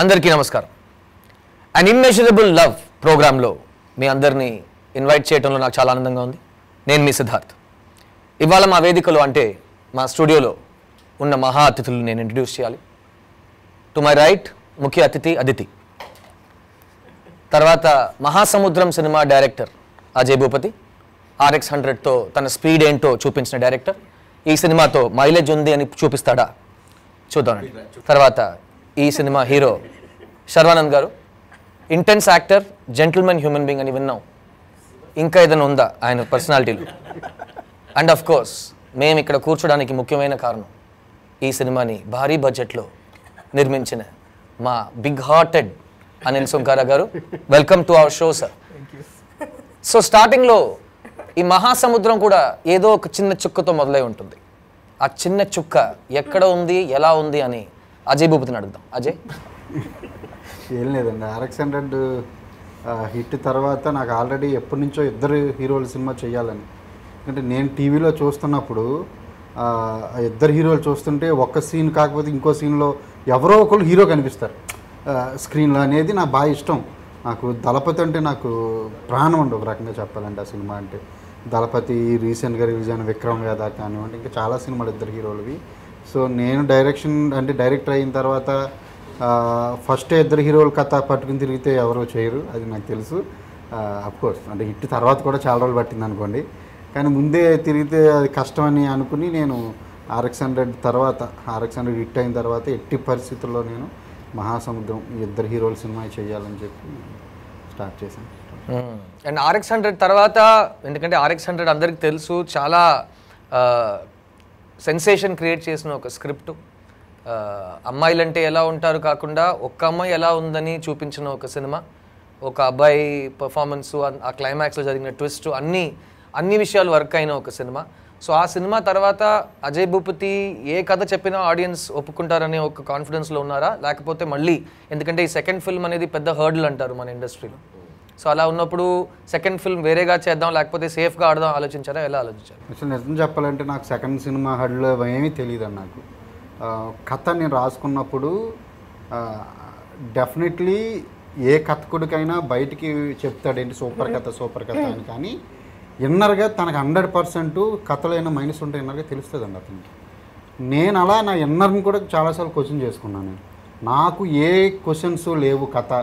అందరికీ నమస్కారం. అన్ immeasurable love ప్రోగ్రాంలో మీ అందరినీ ఇన్వైట్ చేయడంలో నాకు చాలా ఆనందంగా ఉంది. నేను మీ సిద్ధార్థ్. ఇవాళ మా వేదికలో అంటే మా స్టూడియోలో ఉన్న మహా అతిథులు నేను ఇంట్రడ్యూస్ చేయాలి. టు మై రైట్ ముఖ్య అతిథి అదితి, తర్వాత మహాసముద్రం సినిమా డైరెక్టర్ అజయ్ భూపతి, RX100తో తన స్పీడ్ ఏంటో చూపించిన డైరెక్టర్. ఈ సినిమాతో మైలేజ్ ఉంది అని చూపిస్తాడా చూద్దామండి. తర్వాత ఈ cinema hero Sharwanand garu, intense actor, gentleman human being అని విన్నాం. ఇంకా ఏదైనా ఉందా ఆయన పర్సనాలిటీలో? అండ్ ఆఫ్ కోర్స్ మేము ఇక్కడ కూర్చోడానికి ముఖ్యమైన కారణం ఈ సినిమాని భారీ బడ్జెట్లో నిర్మించిన మా బిగ్ హార్టెడ్ అనిల్ సుంకారా గారు. Welcome to our show sir. So స్టార్టింగ్లో ఈ మహాసముద్రం కూడా ఏదో ఒక చిన్న చుక్కతో మొదలై ఉంటుంది. ఆ చిన్న చుక్క ఎక్కడ ఉంది, ఎలా ఉంది అని అజయ్ భూపతిని అడుగుదాం. అజయ్. ఏం లేదండి, RX100 హిట్ తర్వాత నాకు ఆల్రెడీ ఎప్పటి నుంచో ఇద్దరు హీరోల సినిమా చేయాలని. ఎందుకంటే నేను టీవీలో చూస్తున్నప్పుడు ఇద్దరు హీరోలు చూస్తుంటే ఒక్క సీన్ కాకపోతే ఇంకో సీన్లో ఎవరో ఒకరు హీరో కనిపిస్తారు స్క్రీన్లో అనేది నాకు బాగా ఇష్టం. నాకు దళపతి అంటే నాకు ప్రాణం ఉండదు ఒక రకంగా చెప్పాలంటే. ఆ సినిమా అంటే దళపతి, రీసెంట్గా రిలీజ్ అయిన విక్రమ్ వేద కానివ్వండి, ఇంకా చాలా సినిమాలు ఇద్దరు హీరోలవి. సో నేను డైరెక్టర్ అయిన తర్వాత ఫస్ట్ ఇద్దరు హీరోల కథ పట్టుకుని తిరిగితే ఎవరో చేయరు, అది నాకు తెలుసు. అఫ్కోర్స్ అంటే హిట్ తర్వాత కూడా చాలా రోజులు పట్టింది అనుకోండి, కానీ ముందే తిరిగితే అది కష్టం అని అనుకుని నేను RX100 హిట్ అయిన తర్వాత ఎట్టి పరిస్థితుల్లో నేను మహాసముద్రం ఈ ఇద్దరు హీరోల సినిమా చేయాలని చెప్పి స్టార్ట్ చేశాను. అండ్ RX100 తర్వాత, ఎందుకంటే RX100 అందరికి తెలుసు, చాలా సెన్సేషన్ క్రియేట్ చేసిన ఒక స్క్రిప్ట్. అమ్మాయిలంటే ఎలా ఉంటారు కాకుండా ఒక్క అమ్మాయి ఎలా ఉందని చూపించిన ఒక సినిమా. ఒక అబ్బాయి పర్ఫార్మెన్సు, ఆ క్లైమాక్స్లో జరిగిన ట్విస్ట్, అన్ని విషయాలు వర్క్ అయిన ఒక సినిమా. సో ఆ సినిమా తర్వాత అజయ్ భూపతి ఏ కథ చెప్పినా ఆడియన్స్ ఒప్పుకుంటారనే ఒక కాన్ఫిడెన్స్లో ఉన్నారా? లేకపోతే మళ్ళీ, ఎందుకంటే ఈ సెకండ్ ఫిల్మ్ అనేది పెద్ద హర్డల్ అంటారు మన ఇండస్ట్రీలో. సో అలా ఉన్నప్పుడు సెకండ్ ఫిల్మ్ వేరేగా చేద్దాం లేకపోతే సేఫ్గా ఆడదాం ఆలోచించారా? ఎలా ఆలోచించారు? అసలు నిజం చెప్పాలంటే నాకు సెకండ్ సినిమా హడ్లో ఏమీ తెలియదు అని. నాకు కథ నేను రాసుకున్నప్పుడు డెఫినెట్లీ ఏ కథకుడికైనా బయటికి చెప్తాడేంటి సూపర్ కథ అని, కానీ ఇన్నర్గా తనకు 100% కథలో అయినా మైనస్ ఉంటే ఇన్నర్గా తెలుస్తుందండి అతనికి. నేను అలా నా ఇన్నర్ని కూడా చాలాసార్లు క్వశ్చన్ చేసుకున్నాను. నాకు ఏ క్వశ్చన్స్ లేవు, కథ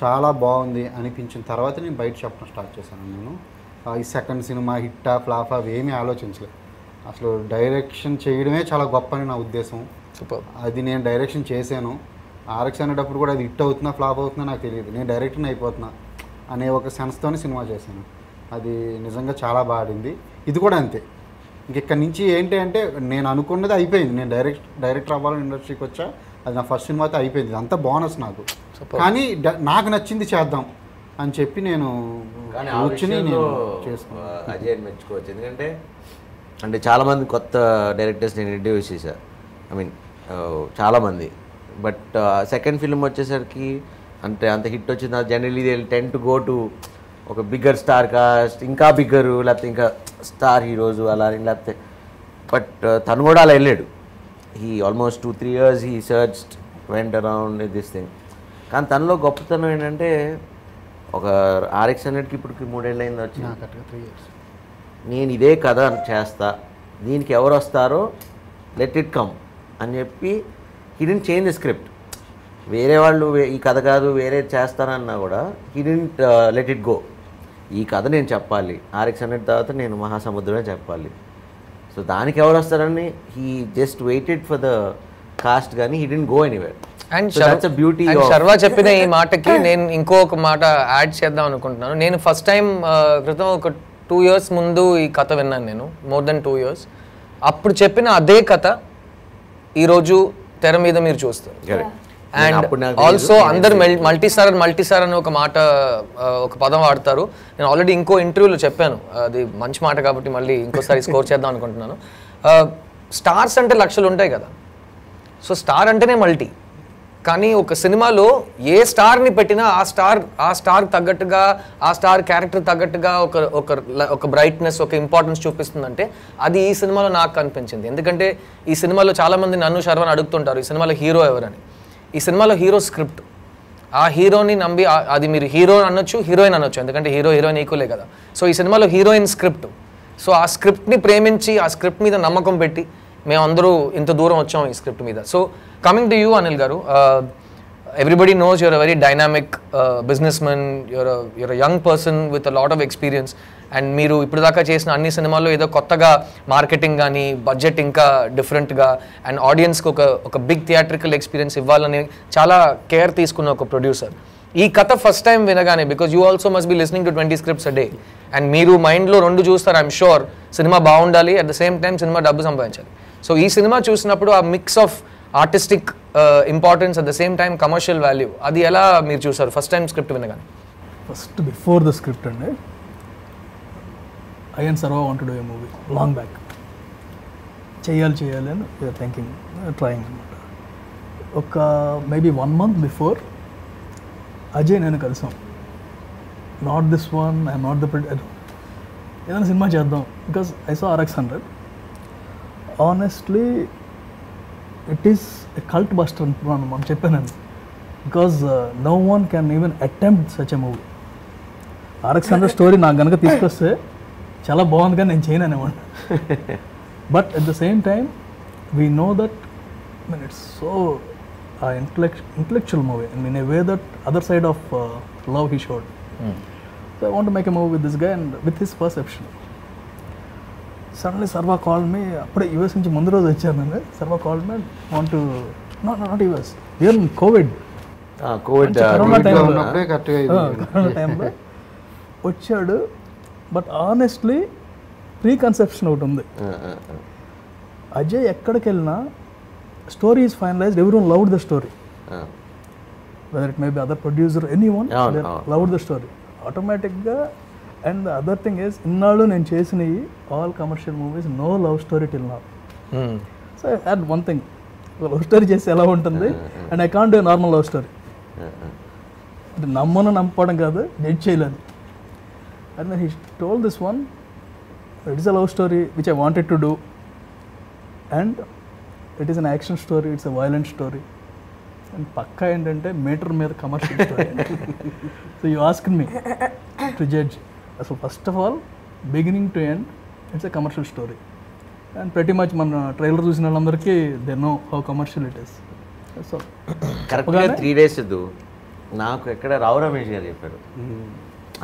చాలా బాగుంది అనిపించిన తర్వాత నేను బయట చెప్పడం స్టార్ట్ చేశాను. నేను ఈ సెకండ్ సినిమా హిట్టా ఫ్లాఫా అవి ఏమీ ఆలోచించలేదు. అసలు డైరెక్షన్ చేయడమే చాలా గొప్ప అని నా ఉద్దేశం. అది నేను డైరెక్షన్ చేశాను. RX100 అప్పుడు కూడా అది హిట్ అవుతుందా ఫ్లాప్ అవుతుందా నాకు తెలియదు, నేను డైరెక్టర్ని అయిపోతున్నా అనే ఒక సెన్స్తోనే సినిమా చేశాను. అది నిజంగా చాలా బాగుంది. ఇది కూడా అంతే. ఇంకెక్కడి నుంచి ఏంటి అంటే నేను అనుకున్నది అయిపోయింది. నేను డైరెక్టర్ అవ్వాలని ఇండస్ట్రీకి వచ్చా, అది నా ఫస్ట్ సినిమాతో అయిపోయింది. అంతా బోనస్ నాకు. కానీ నాకు నచ్చింది చేద్దాం అని చెప్పి నేను చేసుకున్నాను. అజయ్ మెచ్చుకోవచ్చు, ఎందుకంటే అంటే చాలామంది కొత్త డైరెక్టర్స్ నేను ఇంట్రడ్యూస్ చేశాను, చాలామంది. బట్ సెకండ్ ఫిల్మ్ వచ్చేసరికి అంటే అంత హిట్ వచ్చింది, generally they ten to go to ఒక బిగ్గర్ స్టార్ కాస్ట్, ఇంకా బిగ్గరు, లేకపోతే ఇంకా స్టార్ హీరోస్ అలా, లేకపోతే బట్ తను కూడా అలా వెళ్ళాడు. He almost 2-3 years he searched, went around this thing. కానీ తనలో గొప్పతనం ఏంటంటే ఒక RX100కి ఇప్పటికి 3 ఏళ్ళు అయింది వచ్చి, నేను ఇదే కథ చేస్తా, దీనికి ఎవరు వస్తారో లెట్ ఇట్ కమ్ అని చెప్పి he didn't change the script. వేరే వాళ్ళు ఈ కథ కాదు వేరే చేస్తానన్నా కూడా he didn't let it go. ఈ కథ నేను చెప్పాలి, RX100 తర్వాత నేను మహాసముద్రమే చెప్పాలి. సో దానికి ఎవరు వస్తారని he just waited for the cast, కానీ he didn't go anywhere. And Sharwa చెప్పిన ఈ మాటకి నేను ఇంకొక మాట యాడ్ చేద్దాం అనుకుంటున్నాను. నేను ఫస్ట్ టైం క్రితం ఒక 2 years ముందు ఈ కథ విన్నాను నేను, మోర్ దెన్ 2 years. అప్పుడు చెప్పిన అదే కథ ఈరోజు తెర మీద మీరు చూస్తారు. అండ్ ఆల్సో అందరు మల్టీస్టార్ అని ఒక మాట, ఒక పదం వాడతారు. నేను ఆల్రెడీ ఇంకో ఇంటర్వ్యూలో చెప్పాను, అది మంచి మాట కాబట్టి మళ్ళీ ఇంకోసారి స్కోర్ చేద్దాం అనుకుంటున్నాను. స్టార్స్ అంటే లక్షలు ఉంటాయి కదా, సో స్టార్ అంటేనే మల్టీ. కానీ ఒక సినిమాలో ఏ స్టార్ని పెట్టినా ఆ స్టార్ తగ్గట్టుగా, ఆ స్టార్ క్యారెక్టర్ తగ్గట్టుగా ఒక బ్రైట్నెస్, ఒక ఇంపార్టెన్స్ చూపిస్తుందంటే అది ఈ సినిమాలో నాకు కనిపించింది. ఎందుకంటే ఈ సినిమాలో చాలామంది నన్ను శర్వాని అడుగుతుంటారు ఈ సినిమాలో హీరో ఎవరని. ఈ సినిమాలో హీరో స్క్రిప్ట్, ఆ హీరోని నమ్మి అది మీరు హీరో అనొచ్చు, హీరోయిన్ అనొచ్చు, ఎందుకంటే హీరోయిన్ ఈక్వలే కదా. సో ఈ సినిమాలో హీరోయిన్ స్క్రిప్ట్. సో ఆ స్క్రిప్ట్ని ప్రేమించి ఆ స్క్రిప్ట్ మీద నమ్మకం పెట్టి మేమందరూ ఇంత దూరం వచ్చాం ఈ స్క్రిప్ట్ మీద. So coming to you Anil గారు, everybody knows you're a very dynamic businessman, you're a young person with a lot of experience, and మీరు ఇప్పుడు దాకా చేసిన అన్ని సినిమాల్లో ఏదో కొత్తగా మార్కెటింగ్ కానీ బడ్జెట్ ఇంకా డిఫరెంట్గా అండ్ ఆడియన్స్కి ఒక బిగ్ థియేట్రికల్ ఎక్స్పీరియన్స్ ఇవ్వాలని చాలా కేర్ తీసుకున్న ఒక ప్రొడ్యూసర్. ఈ కథ ఫస్ట్ టైం వినగానే, because you also must be listening to 20 scripts a day, and మీరు మైండ్లో 2 చూస్తారు. ఐఎమ్ షూర్ సినిమా బాగుండాలి, at the same time cinema డబ్బు సంపాదించాలి. సో ఈ సినిమా చూసినప్పుడు ఆ mix of artistic importance at the same time commercial value, అది ఎలా మీరు చూసారు ఫస్ట్ టైం స్క్రిప్ట్ వినగానే? ఫస్ట్ బిఫోర్ ద స్క్రిప్ట్ అండి, I and Sarva wanted to do a movie long back. చేయాలి అని we are thinking, trying అనమాట. ఒక మేబీ 1 month బిఫోర్ అజయ్ నేను కలిసాం. Not this one, I'm not the ఏదైనా సినిమా చేద్దాం, because I saw RX100. Honestly it is a cult buster అనుకున్నాను, మనం చెప్పానండి. Because no one can even attempt such a movie. RX100 story నాకు కనుక తీసుకొస్తే చాలా బాగుంది కానీ నేను చేయను అనేవాడిని. But at the same time we know that it's so intellectual movie in a way that other side of love he showed. So I want to make a movie with this guy and with his perception. Suddenly Sarva called me, appude US nunchi mundu roju vachanu nanu. Sarva called me, want to not US, we are in COVID corona time ఉన్నప్పుడే కరెక్ట్గా corona time లో వచ్చాడు. But honestly pre conception ఒకటి ఉంది. అజయ్ ఎక్కడికి వెళ్ళినా story is finalised, everyone loved the story, whether it may be other producer, anyone loved the story ఆటోమేటిక్గా. And the other thing is, ఇన్నాళ్ళు నేను చేసినవి all commercial movies, no love story till now. So I had one thing, love story చేస్తే ఎలా ఉంటుంది, and I can't do normal love story. అంటే నమ్మడం కాదు, జడ్జ్ చేయలేను. And then he told this one, it is a love story which I wanted to do, and it is an action story, it's a violent story, and pakka endante meter meeda commercial story. So you asked me to judge. So first of all, beginning to end, it's a commercial story, and pretty much మన trailer చూసిన వాళ్ళందరికీ they know how commercial it is. So కరెక్ట్గా 3 days నాకు ఎక్కడ రావు రమేష్ గారు చెప్పారు.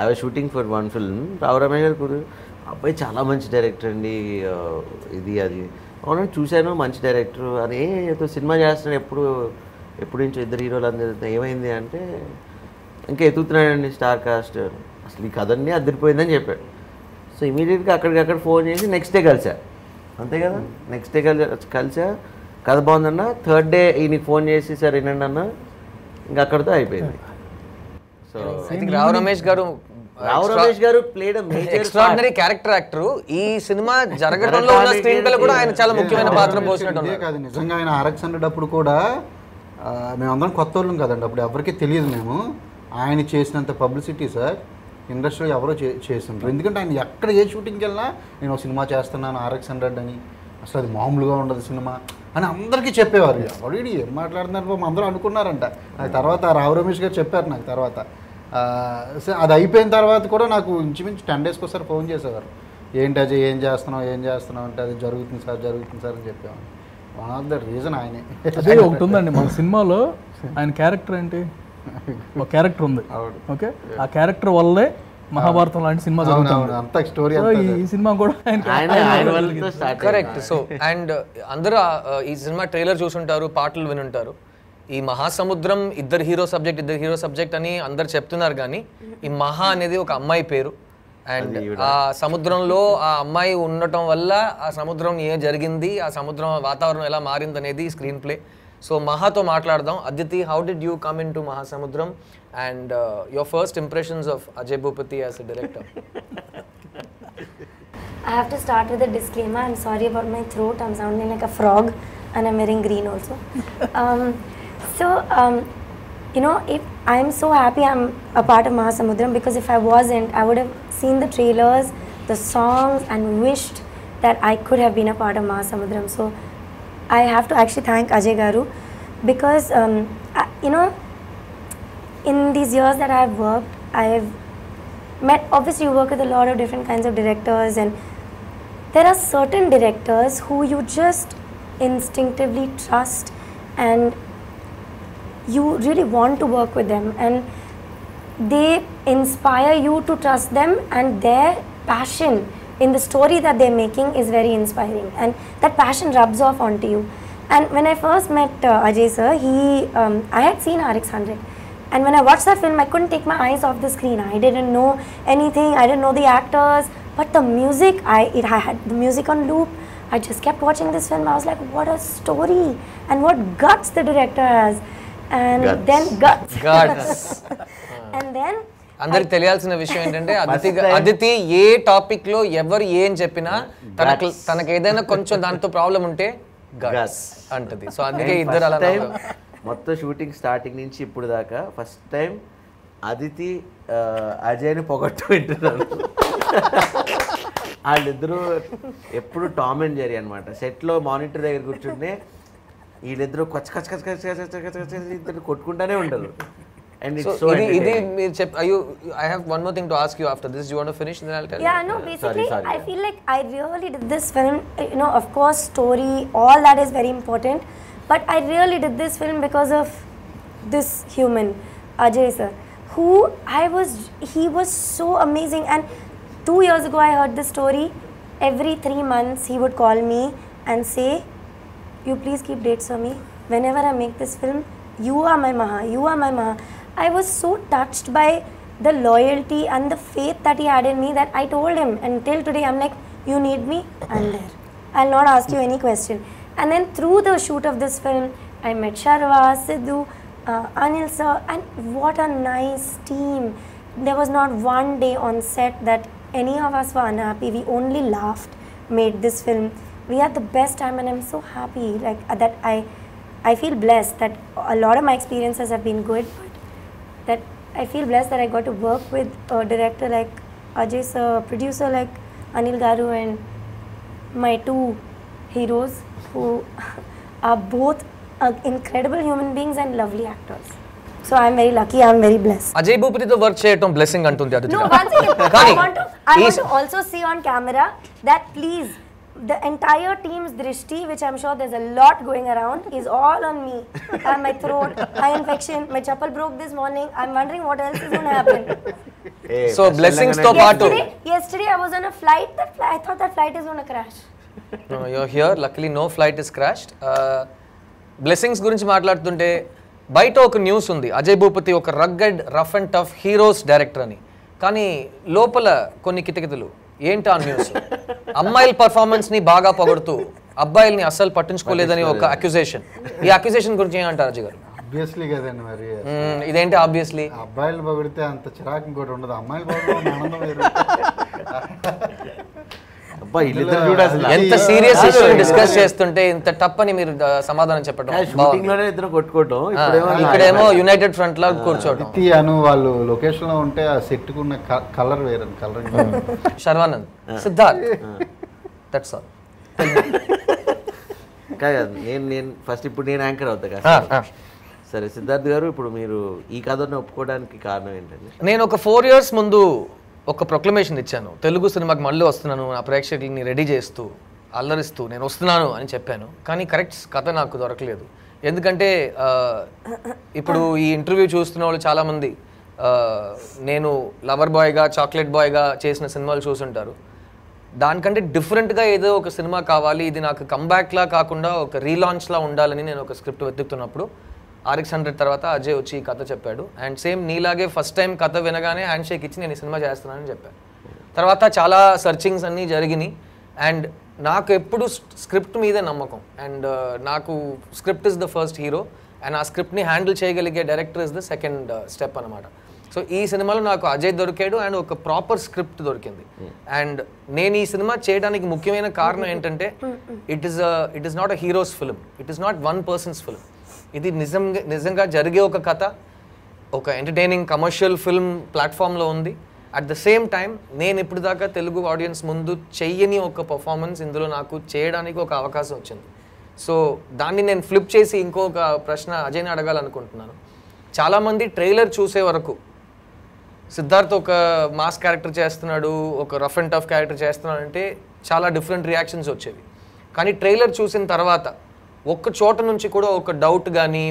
I was shooting for one film. Rao Ramesh garu కూడా అబ్బాయి చాలా మంచి డైరెక్టర్ అండి, ఇది అది అవునా చూశాను, మంచి డైరెక్టర్ అని ఏదో సినిమా చేస్తున్నాడు, ఎప్పుడు నుంచో 2 హీరోలు అందరు ఏమైంది అంటే ఇంకా ఎత్తుతున్నాడండి స్టార్ కాస్ట్, అసలు ఈ కథన్నీ అదిరిపోయిందని చెప్పాడు. సో ఇమీడియట్గా అక్కడికక్కడ ఫోన్ చేసి నెక్స్ట్ డే కలిసా, అంతే కదా, నెక్స్ట్ డే కలిసా, కథ బాగుందన్న. 3rd day ఈయనకి ఫోన్ చేసి సార్ వినండి అన్న, ఇంకా అక్కడితో అయిపోయింది. సో ఐ థింక్ రావు రమేష్ గారు ప్లేడ్ ఎక్స్ట్రాడినరీ క్యారెక్టర్ యాక్టర్. ఈ సినిమా జరగడంలో ఉన్న స్క్రీన్ ప్లే కూడా ఆయన చాలా ముఖ్యమైన పాత్ర పోసినట్టు కాదు. నిజంగా ఆయన RX100 అప్పుడు కూడా మేమందరం కొత్త వాళ్ళం కదండి, అప్పుడు ఎవరికీ తెలియదు. మేము ఆయన చేసినంత పబ్లిసిటీ సార్ ఇండస్ట్రీలో ఎవరో చేస్తుంటారు. ఎందుకంటే ఆయన ఎక్కడ ఏ షూటింగ్కి వెళ్ళినా నేను సినిమా చేస్తున్నాను RX100 అని, అసలు అది మామూలుగా ఉండదు సినిమా అని అందరికీ చెప్పేవారు. ఎవరు ఏం మాట్లాడుతున్నారు అందరూ అనుకున్నారంట. నాకు తర్వాత రావు రమేష్ గారు చెప్పారు నాకు తర్వాత. అది అయిపోయిన తర్వాత కూడా నాకు ఇంచుమించు 10 daysకి ఒకసారి ఫోన్ చేసేవారు, ఏంటి అజయ్ ఏం చేస్తున్నావు అంటే అది జరుగుతుంది సార్ అని చెప్పేవాడు. వన్ ఆఫ్ ద రీజన్ ఆయనే. అదే ఒకటి ఉందండి మన సినిమాలో, ఆయన క్యారెక్టర్ ఏంటి, ఒక క్యారెక్టర్ ఉంది, ఓకే, ఆ క్యారెక్టర్ వల్లే మహాభారతం లాంటి సినిమా జరుగుతుంది. అంత స్టోరీ ఈ సినిమా కూడా కరెక్ట్. సో అండ్ అందరూ ఈ సినిమా ట్రైలర్ చూసుంటారు, పాటలు వినుంటారు. ఈ మహాసముద్రం ఇద్దరు హీరో సబ్జెక్ట్ అని అందరు చెప్తున్నారు, కానీ ఈ మహా అనేది ఒక అమ్మాయి పేరు. అండ్ ఆ సముద్రంలో ఆ అమ్మాయి ఉండటం వల్ల ఆ సముద్రం ఏం జరిగింది, ఆ సముద్రం వాతావరణం ఎలా మారింది అనేది స్క్రీన్ ప్లే. సో మహాతో మాట్లాడదాం. Aditi, how did you come in to మహాసముద్రం and your first impressions of Ajay Bhupati as a director? I have to start with a disclaimer. I'm sorry about my throat. I'm sounding like a frog and I'm wearing green also. If I'm so happy I'm a part of Mahasamudram, because if I wasn't, I would have seen the trailers, the songs, and wished that I could have been a part of Mahasamudram. So I have to actually thank Ajay Garu because in these years that I've worked, I've met, obviously you work with a lot of different kinds of directors, and there are certain directors who you just instinctively trust and you really want to work with them, and they inspire you to trust them, and their passion in the story that they're making is very inspiring, and that passion rubs off onto you. And when I first met Ajay sir, I had seen RX-100, and when I watched that film, I couldn't take my eyes off the screen. I didn't know anything, I didn't know the actors, but the music, I had the music on loop. I just kept watching this film. I was like, what a story, and what guts the director has. And then guts. And then అందరికి తెలియాల్సిన విషయం ఏంటంటే అదితి ఏ topic లో ఎవరు ఏం చెప్పినా తనకు ఏదైనా కొంచెం దాంతో ప్రాబ్లం ఉంటే గస్ అంటది. సో అందుకే ఇద్దరు అలా మొత్తం షూటింగ్ స్టార్టింగ్ నుంచి ఇప్పుడు దాకా ఫస్ట్ టైం అదితి అజయ్ని పొగట్టు వింటున్నారు. వాళ్ళిద్దరూ ఎప్పుడు టామ్ అండ్ జెర్రీ అనమాట. సెట్లో మానిటర్ దగ్గర కూర్చుంటే వీళ్ళిద్దరూ ఇద్దరు కొట్టుకుంటానే ఉంటారు. And it's so I have one more thing to ask you after this. Do you want to finish? Then I'll tell you. Yeah, no, basically, sorry. I feel like I really did this film, of course, story, all that is very important. But I really did this film because of this human, Ajay sir, he was so amazing. And 2 years ago, I heard this story. Every 3 months, he would call me and say, you please keep dates for me. Whenever I make this film, you are my Maha, you are my Maha. I was so touched by the loyalty and the faith that he had in me that I told him, and till today I'm like, you need me, I'm there. I'll not ask you any question. And then through the shoot of this film, I met Sharva, Sidhu, Anil sir, and what a nice team. There was not one day on set that any of us were unhappy. We only laughed, made this film. We had the best time, and I'm so happy that I feel blessed that a lot of my experiences have been good, but that I feel blessed that I got to work with a director like Ajay sir, producer like Anil Garu, and my 2 heroes who are both incredible human beings and lovely actors. So I'm very lucky, I'm very blessed. Ajay Bhupati to work cheyadam blessing antundi Aditi. No, one second. I want to also see on camera that please, the entire team's drishti, which I'm sure there's a lot going around, is all on me. My throat, eye infection, my chappal broke this morning. I'm wondering what else is going to happen. So blessings to paatu. Yesterday I was on a flight. I thought that flight is going to crash. No, you're here. Luckily no flight is crashed. Blessings గురించి మాట్లాడుతుంటే బయట ఒక news ఉంది, అజయ్ భూపతి ఒక rugged rough and tough heroes director అని. కానీ లోపల కొన్ని కితకితలు. ఏంటి ఆ న్యూస్? అమ్మాయిల పర్ఫార్మెన్స్ ని బాగా పొగడుతూ అబ్బాయిల్ని అస్సలు పట్టించుకోలేదని ఒక అక్యుజేషన్. ఈ అక్యుజేషన్ గురించి ఏమంటారు అజయ్ గారు? ఆబ్వియస్లీ కదండి మరి. ఇదేంటి ఆబ్వియస్లీ? అబ్బాయిలు పొగిడితే అంత చిరాకు ఇంకోటి ఉండదు, అమ్మాయిలు పొగడడం ఆనందం వేరు. ఎంత సీరియస్ ఇష్యూ డిస్కస్ చేస్తుంటే ఇంత టప్పని మీరు సమాధానం చెప్పడం. ఇక్కడేమో యునైటెడ్ ఫ్రంట్ లా కూర్చోవడం. అను వాళ్ళు లొకేషన్ లో ఉంటే ఆ సెట్ కున్న కలర్ వేరే colour. Sharwanand, Siddharth, that's all. నేను ఫస్ట్ ఇప్పుడు నేను యాంకర్ అవుతా కదా. సరే సిద్ధార్థ్ గారు, ఇప్పుడు మీరు ఈ కథను ఒప్పుకోవడానికి కారణం ఏంటండి? నేను ఒక 4 years ముందు ఒక ప్రొక్లమేషన్ ఇచ్చాను, తెలుగు సినిమాకి మళ్ళీ వస్తున్నాను, నా ప్రేక్షకుల్ని రెడీ చేస్తూ అల్లరిస్తూ నేను వస్తున్నాను అని చెప్పాను. కానీ కరెక్ట్ కథ నాకు దొరకలేదు. ఎందుకంటే ఇప్పుడు ఈ ఇంటర్వ్యూ చూస్తున్న వాళ్ళు చాలామంది నేను లవర్ బాయ్గా చాక్లెట్ బాయ్గా చేసిన సినిమాలు చూసుంటారు. దానికంటే డిఫరెంట్గా ఏదో ఒక సినిమా కావాలి, ఇది నాకు కంబ్యాక్లా కాకుండా ఒక రీలాంచ్లా ఉండాలని నేను ఒక స్క్రిప్ట్ వెతుకుతున్నప్పుడు RX-100 తర్వాత అజయ్ వచ్చి ఈ కథ చెప్పాడు. అండ్ సేమ్ నీలాగే ఫస్ట్ టైం కథ వినగానే హ్యాండ్ షేక్ ఇచ్చి నేను ఈ సినిమా చేస్తున్నానని చెప్పాను. తర్వాత చాలా సర్చింగ్స్ అన్నీ జరిగినాయి. అండ్ నాకు ఎప్పుడు స్క్రిప్ట్ మీదే నమ్మకం. అండ్ నాకు script is the first hero, and ఆ స్క్రిప్ట్ని హ్యాండిల్ చేయగలిగే director is the second step అనమాట. సో ఈ సినిమాలో నాకు అజయ్ దొరికాడు అండ్ ఒక ప్రాపర్ స్క్రిప్ట్ దొరికింది. అండ్ నేను ఈ సినిమా చేయడానికి ముఖ్యమైన కారణం ఏంటంటే it is not a heroes film, it is not one persons film. ఇది నిజంగా జరిగే ఒక కథ, ఒక ఎంటర్టైనింగ్ కమర్షియల్ ఫిల్మ్ ప్లాట్ఫామ్లో ఉంది. అట్ ద సేమ్ టైం నేను ఇప్పుడు దాకా తెలుగు ఆడియన్స్ ముందు చెయ్యని ఒక పర్ఫార్మెన్స్ ఇందులో నాకు చేయడానికి ఒక అవకాశం వచ్చింది. సో దాన్ని నేను ఫ్లిప్ చేసి ఇంకొక ప్రశ్న అజయ్ని అడగాలనుకుంటున్నాను. చాలామంది ట్రైలర్ చూసే వరకు సిద్ధార్థ్ ఒక మాస్ క్యారెక్టర్ చేస్తున్నాడు, ఒక రఫ్ అండ్ టఫ్ క్యారెక్టర్ చేస్తున్నాడు అంటే చాలా డిఫరెంట్ రియాక్షన్స్ వచ్చేవి. కానీ ట్రైలర్ చూసిన తర్వాత ఒక్క చోట నుంచి కూడా ఒక డౌట్ కానీ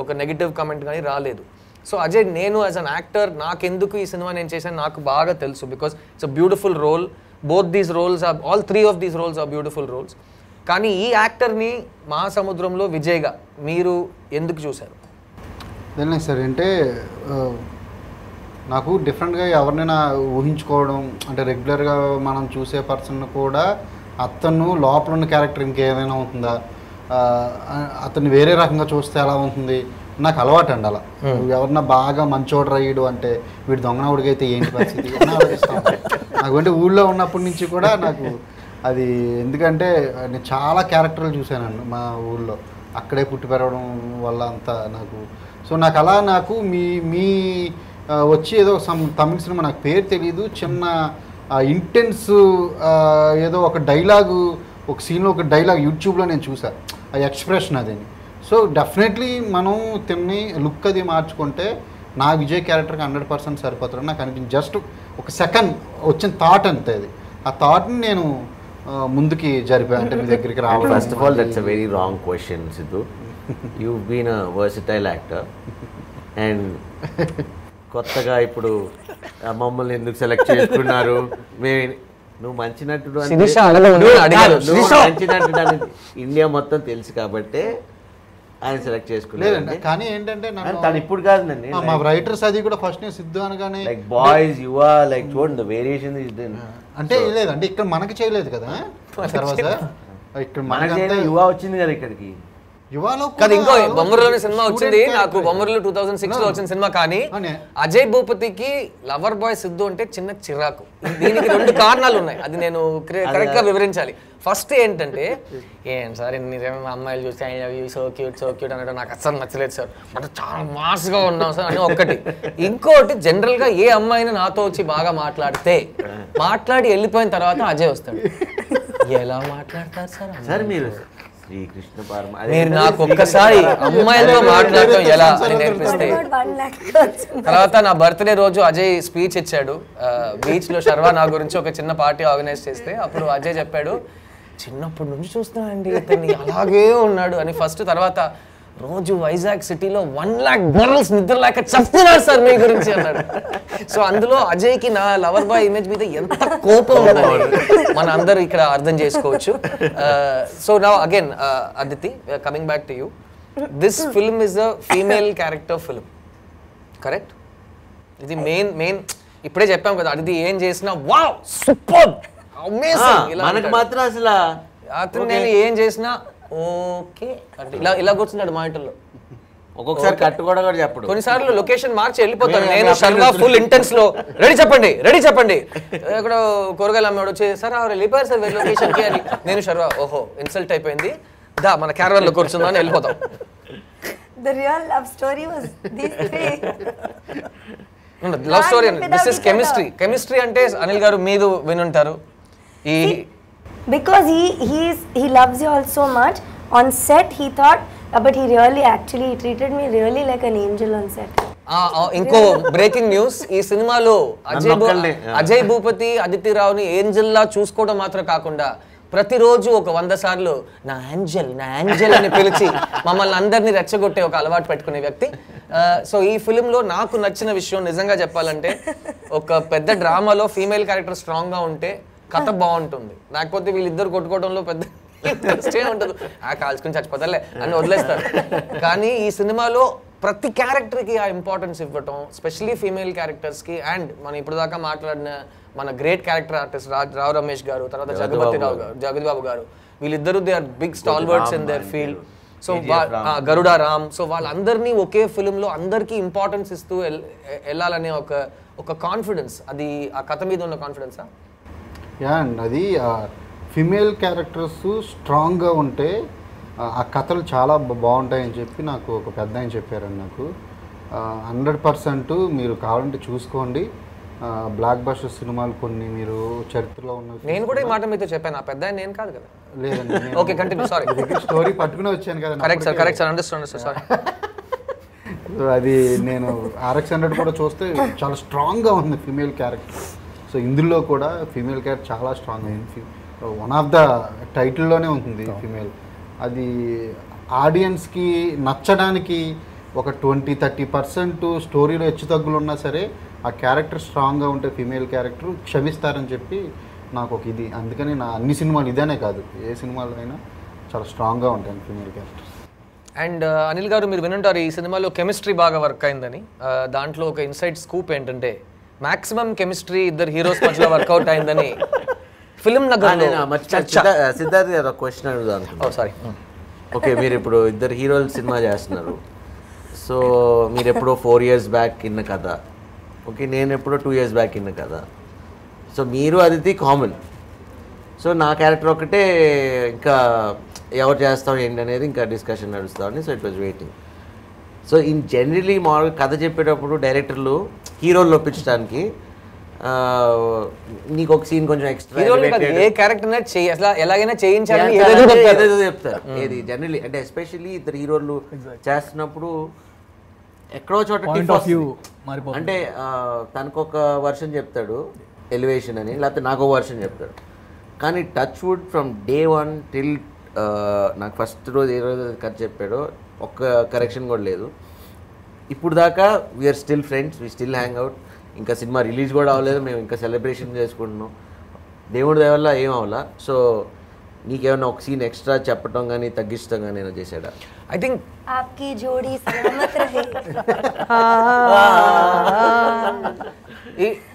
ఒక నెగిటివ్ కమెంట్ కానీ రాలేదు. సో అజయ్, నేను యాజ్ అన్ యాక్టర్ నాకెందుకు ఈ సినిమా నేను చేశాను నాకు బాగా తెలుసు. Because it's a beautiful role. Both these roles are all 3 of these roles are beautiful roles. కానీ ఈ యాక్టర్ని మహాసముద్రంలో విజయ్గా మీరు ఎందుకు చూశారు? అదే సార్, అంటే నాకు డిఫరెంట్గా ఎవరినైనా ఊహించుకోవడం అంటే రెగ్యులర్గా మనం చూసే పర్సన్ కూడా అతను లోపల ఉన్న క్యారెక్టర్ ఇంకేమైనా ఉంటుందా, అతన్ని వేరే రకంగా చూస్తే ఎలా ఉంటుంది నాకు అలవాటు అండి. అలా ఎవరన్నా బాగా మంచోడు రయ్యడు అంటే వీడు దొంగనవుడికి అయితే ఏంటి పరిస్థితి అని ఆలోచిస్తాను. నాకు అంటే ఊళ్ళో ఉన్నప్పటి నుంచి కూడా నాకు అది, ఎందుకంటే నేను చాలా క్యారెక్టర్లు చూశానండి మా ఊళ్ళో, అక్కడే పుట్టి పెరగడం వల్ల అంతా నాకు. సో నాకు అలా నాకు మీ వచ్చి ఏదో తమిళ సినిమా నాకు పేరు తెలీదు, చిన్న ఇంటెన్స్ ఏదో ఒక డైలాగు, ఒక సీన్లో ఒక డైలాగ్ యూట్యూబ్లో నేను చూసాను, ఆ ఎక్స్ప్రెషన్ అదేని. సో డెఫినెట్లీ మనం తిన్ని లుక్ అది మార్చుకుంటే నా విజయ్ క్యారెక్టర్కి 100% సరిపోతాడు నాకు అనిపించింది. జస్ట్ ఒక సెకండ్ వచ్చిన థాట్ అంతే, అది ఆ థాట్ని నేను ముందుకి జరిపా అంటే మీ దగ్గరికి రావడం. First of all that's a very wrong question Siddhu. You been a versatile actor and కొత్తగా ఇప్పుడు మమ్మల్ని ఎందుకు సెలెక్ట్ చేసుకున్నారు, నువ్వు మంచి నటుడు మంచి నటుడు అని ఇండియా మొత్తం తెలుసు కాబట్టి ఆయన సెలెక్ట్ చేసుకున్నాడు. కానీ ఏంటంటే తను ఇప్పుడు కాదండి, మా రైటర్స్ అది కూడా ఫస్ట్ నేను సిద్ధు అనగానే లైక్ బాయ్స్ యువ లైక్ చూడండి ద వేరియేషన్ ఇస్ దెన్ అంటే లేదంటే ఇక్కడ మనకి చేయలేదు కదా, తర్వాత ఇక్కడ మనకి యువ వచ్చింది కదా ఇక్కడికి. యువలో కాదు, ఇంకో బొమ్మరులోని సినిమా వచ్చింది నాకు, బొమ్మరులో 2006 లో వచ్చిన సినిమా. కానీ అజయ్ భూపతికి లవర్ బాయ్ సిద్ధు అంటే చిన్న చిరాకు. దీనికి 2 కారణాలు ఉన్నాయి, అది నేను కరెక్ట్ గా వివరించాలి. ఫస్ట్ ఏంటంటే, ఏం సార్ ఇన్ని అమ్మాయిలు చూస్తే I love you so cute అనడం నాకు అస్సలు నచ్చలేదు సార్, బట్ చాలా మాస్ గా ఉన్నాం సార్ అని ఒకటి. ఇంకోటి, జనరల్ గా ఏ అమ్మాయిని నాతో వచ్చి బాగా మాట్లాడి వెళ్ళిపోయిన తర్వాత అజయ్ వస్తాడు. ఎలా మాట్లాడతారు సార్ సార్ మీరు శ్రీకృష్ణ పరమ మీరు నాకు ఒక్కసారి అమ్మాయిలతో మాట్లాడటం ఎలా అని నేర్పిస్తే. తర్వాత నా బర్త్డే రోజు అజయ్ స్పీచ్ ఇచ్చాడు బీచ్ లో. శర్వా నా గురించి ఒక చిన్న పార్టీ ఆర్గనైజ్ చేస్తే అప్పుడు అజయ్ చెప్పాడు, చిన్నప్పటి నుంచి చూస్తున్నానండి ఇతన్ని అలాగే ఉన్నాడు అని ఫస్ట్. తర్వాత రోజు వైజాగ్ సిటీలో 1 lakh గర్ల్స్ నిద్ర లేక చెప్తున్నారు సార్ మీ గురించి అన్నాడు. సో అందులో అజయ్కి నా లవర్ బాయ్ ఇమేజ్ మీద ఎంత కోపం ఉందని మన అందరూ ఇక్కడ అర్థం చేసుకోవచ్చు. So now again Aditi, coming back to you, this film is a female character film, correct? ఇది మెయిన్ ఇప్పుడే చెప్పాం కదా, అది ఏం చేసినా వావ్ సూపర్ అమేజింగ్ ఇలా మనకు మాత్రం అసలు అతను నేను ఏం చేసినా ఓకే అంటే ఇలా కూర్చున్నాడు మానిటర్లో. ఒక్కొక్కసారి కట్టుకోవడం కూడా చెప్పడు, కొన్నిసార్లు లొకేషన్ మార్చి వెళ్ళిపోతాను నేను. శర్వా ఫుల్ ఇంటెన్స్ లో రెడీ చెప్పండి ఇక్కడ కూరగాయలు అమ్మాడు వచ్చి సార్ వెళ్ళిపోయారు సార్ లొకేషన్ కి అని. నేను శర్వా ఓహో ఇన్సల్ట్ అయిపోయింది, దా మన క్యారవన్ లో కూర్చుందా అని వెళ్ళిపోతాం. The real love story was these 3. Love story అండి, దిస్ ఇస్ కెమిస్ట్రీ అంటే అనిల్ గారు మీరు వినుంటారు. ఈ because he loves you all so much on set, he thought but he really actually treated me really like an angel on set. ఇంకో breaking news, ఈ సినిమాలో Ajay Bhupathi Aditi రావుని Angel లా చూసుకోవడం మాత్రం కాకుండా ప్రతిరోజు ఒక 100 సార్లు నా ఏంజల్ అని పిలిచి మమ్మల్ని అందరినీ రెచ్చగొట్టే ఒక అలవాటు పెట్టుకునే వ్యక్తి. సో ఈ ఫిలింలో నాకు నచ్చిన విషయం నిజంగా చెప్పాలంటే, ఒక పెద్ద డ్రామాలో ఫీమేల్ క్యారెక్టర్ స్ట్రాంగ్ గా ఉంటే కథ బాగుంటుంది, లేకపోతే వీళ్ళిద్దరు కొట్టుకోవడంలో పెద్ద ఇంట్రెస్టే ఉంటుంది. కాల్చుకుని చచ్చిపోతారులే అని వదిలేస్తారు. కానీ ఈ సినిమాలో ప్రతి క్యారెక్టర్కి ఆ ఇంపార్టెన్స్ ఇవ్వటం, స్పెషలీ ఫీమేల్ క్యారెక్టర్స్కి. అండ్ మనం ఇప్పుడు దాకా మాట్లాడిన మన great character artist Rao Ramesh garu, తర్వాత జగతి బాబు గారు, వీళ్ళిద్దరూ they are big stalwarts in their field. So Garuda Ram, so వాళ్ళందరినీ ఒకే ఫిల్మ్లో అందరికీ ఇంపార్టెన్స్ ఇస్తూ వెళ్ళాలనే ఒక కాన్ఫిడెన్స్, అది ఆ కథ మీద ఉన్న కాన్ఫిడెన్సా? అండ్ అది ఫిమేల్ క్యారెక్టర్స్ స్ట్రాంగ్గా ఉంటే ఆ కథలు చాలా బాగుంటాయని చెప్పి నాకు ఒక పెద్ద ఆయన చెప్పారండి. నాకు 100% మీరు కావాలంటే చూసుకోండి, బ్లాక్ బస్టర్ సినిమాలు కొన్ని మీరు చరిత్రలో ఉన్న. నేను కూడా ఈ మాట మీతో చెప్పాను, ఆ పెద్ద ఆయన నేను కాదు కదా. లేదండి ఓకే కంటిన్యూ సారీ స్టోరీ పట్టుకుని వచ్చాను కదా కరెక్ట్ సార్ అండర్స్టాండ్ సారీ అది నేను RX-100 కూడా చూస్తే చాలా స్ట్రాంగ్గా ఉంది ఫీమేల్ క్యారెక్టర్. సో ఇందులో కూడా ఫీమేల్ క్యారెక్టర్ చాలా స్ట్రాంగ్ అయింది. వన్ ఆఫ్ ద టైటిల్లోనే ఉంటుంది ఫీమేల్. అది ఆడియన్స్కి నచ్చడానికి ఒక 20-30% స్టోరీలో హెచ్చుతగ్గులు ఉన్నా సరే ఆ క్యారెక్టర్ స్ట్రాంగ్గా ఉంటే ఫీమేల్ క్యారెక్టర్ క్షమిస్తారని చెప్పి నాకు ఒక ఇది. అందుకని నా అన్ని సినిమాలు ఇదేనే కాదు ఏ సినిమాలో అయినా చాలా స్ట్రాంగ్గా ఉంటాయి ఫీమేల్ క్యారెక్టర్స్. అండ్ అనిల్ గారు మీరు వినుంటారు ఈ సినిమాలో కెమిస్ట్రీ బాగా వర్క్ అయిందని. దాంట్లో ఒక ఇన్సైడ్ స్కూప్ ఏంటంటే మాక్సిమం కెమిస్ట్రీ ఇద్దరు హీరోస్ మధ్యలో వర్కౌట్ అయిందని ఫిల్మ్ నగర్లో సిద్ధార్థ్ గారు ఒక క్వశ్చన్ అడుగుదాం. సారీ ఓకే, మీరు ఇప్పుడు ఇద్దరు హీరోలు సినిమా చేస్తున్నారు. సో మీరు ఎప్పుడో 4 years బ్యాక్ ఇన్న కథ, ఓకే నేను ఎప్పుడో 2 years బ్యాక్ ఇన్న కథ. సో మీరు అది కామన్. సో నా క్యారెక్టర్ ఒకటే ఇంకా ఎవరు చేస్తాం ఏంటి అనేది ఇంకా డిస్కషన్ నడుస్తామని. So it was waiting. So in generally మామూలుగా కథ చెప్పేటప్పుడు డైరెక్టర్లు హీరోలు ఒప్పించడానికి నీకు ఒక సీన్ కొంచెం ఎక్స్ట్రా ఏ క్యారెక్టర్ ఎలాగైనా చేయించాలని ఏదేదో చెప్తారు. ఏది జనరలీ అంటే ఎస్పెషల్లీ ఇద్దరు హీరోలు చేస్తున్నప్పుడు ఎక్కడో చోట అంటే తనకు ఒక వర్షన్ చెప్తాడు ఎలివేషన్ అని, లేకపోతే నాకు ఒక వర్షన్ చెప్తాడు. కానీ touch wood from day 1 till నాకు ఫస్ట్ రోజు ఏ రోజు కథ చెప్పాడో ఒక్క కరెక్షన్ కూడా లేదు. ఇప్పుడు దాకా we are still friends, we still hang out. ఇంకా సినిమా రిలీజ్ కూడా అవ్వలేదు, మేము ఇంకా సెలబ్రేషన్ చేసుకుంటున్నాం. దేవుడి దయ వల్ల ఏం అవ్వాలా. సో నీకేమైనా ఒక సీన్ ఎక్స్ట్రా చెప్పడం కానీ తగ్గించడం కానీ ఏమైనా చేశాడా? ఐ థింక్ आपकी जोड़ी सलामत रहे.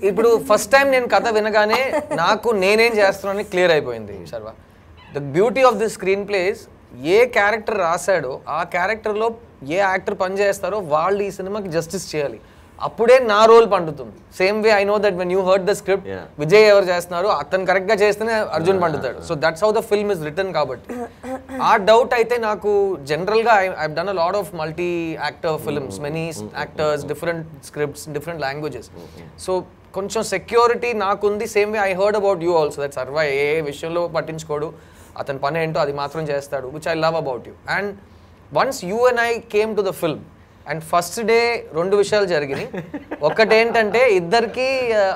ఇప్పుడు ఫస్ట్ టైం నేను కథ వినగానే నాకు నేనేం చేస్తున్నానని క్లియర్ అయిపోయింది Sharva. The beauty of the screenplays ఏ క్యారెక్టర్ రాశాడో ఆ క్యారెక్టర్లో ఏ యాక్టర్ పనిచేస్తారో వాళ్ళు ఈ సినిమాకి జస్టిస్ చేయాలి. అప్పుడే నా రోల్ పండుతుంది. Same way I know that when you heard the script Vijay ఎవరు చేస్తున్నారు అతను కరెక్ట్గా చేస్తేనే అర్జున్ పండుతాడు. So that's how the film is return. కాబట్టి ఆ డౌట్ అయితే నాకు జనరల్గా I done a lot of multi actor films, many actors, different scripts, different languages. సో కొంచెం సెక్యూరిటీ నాకుంది. Same way I heard about you also that Sharva ఏ విషయంలో పట్టించుకోడు, అతని పని ఏంటో అది మాత్రం చేస్తాడు, which I love about you. And once you and I came to the film and first day 2 విషయాలు జరిగినాయి. ఒకటేంటంటే ఇద్దరికి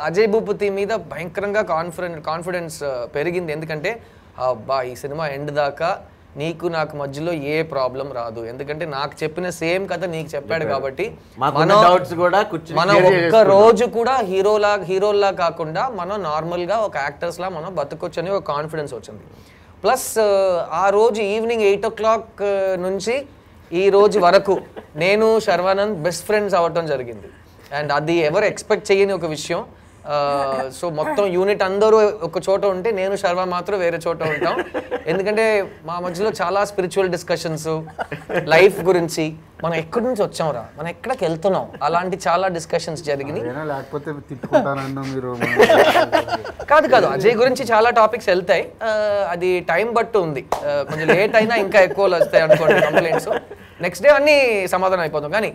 అజయ్ భూపతి మీద భయంకరంగా కాన్ఫిడెన్స్ పెరిగింది. ఎందుకంటే అబ్బా ఈ సినిమా ఎండ్ దాకా నీకు నాకు మధ్యలో ఏ ప్రాబ్లం రాదు, ఎందుకంటే నాకు చెప్పిన సేమ్ కథ నీకు చెప్పాడు కాబట్టి మనం ఒక్క రోజు కూడా హీరోలా కాకుండా మనం నార్మల్గా ఒక యాక్టర్స్లా మనం బతకొచ్చు అని ఒక కాన్ఫిడెన్స్ వచ్చింది. ప్లస్ ఆ రోజు ఈవినింగ్ 8 o'clock నుంచి ఈ రోజు వరకు నేను శర్వానంద్ బెస్ట్ ఫ్రెండ్స్ అవ్వటం జరిగింది. అండ్ అది ఎవరు ఎక్స్పెక్ట్ చేయని ఒక విషయం. సో మొత్తం యూనిట్ అందరూ ఒక చోట ఉంటే నేను శర్వ మాత్రం వేరే చోట ఉంటాం. ఎందుకంటే మా మధ్యలో చాలా స్పిరిచువల్ డిస్కషన్స్, లైఫ్ గురించి, మనం ఎక్కడి నుంచి వచ్చాంరా, మనం ఎక్కడికి వెళ్తున్నాం, అలాంటి చాలా డిస్కషన్స్ జరిగినాయి. కాదు అజయ్ గురించి చాలా టాపిక్స్ వెళ్తాయి. అది టైం బట్టి ఉంది. కొంచెం లేట్ అయినా ఇంకా ఎక్కువ వస్తాయి అనుకోండి కంప్లైంట్స్. నెక్స్ట్ డే అన్నీ సమాధానం అయిపోతాం. కానీ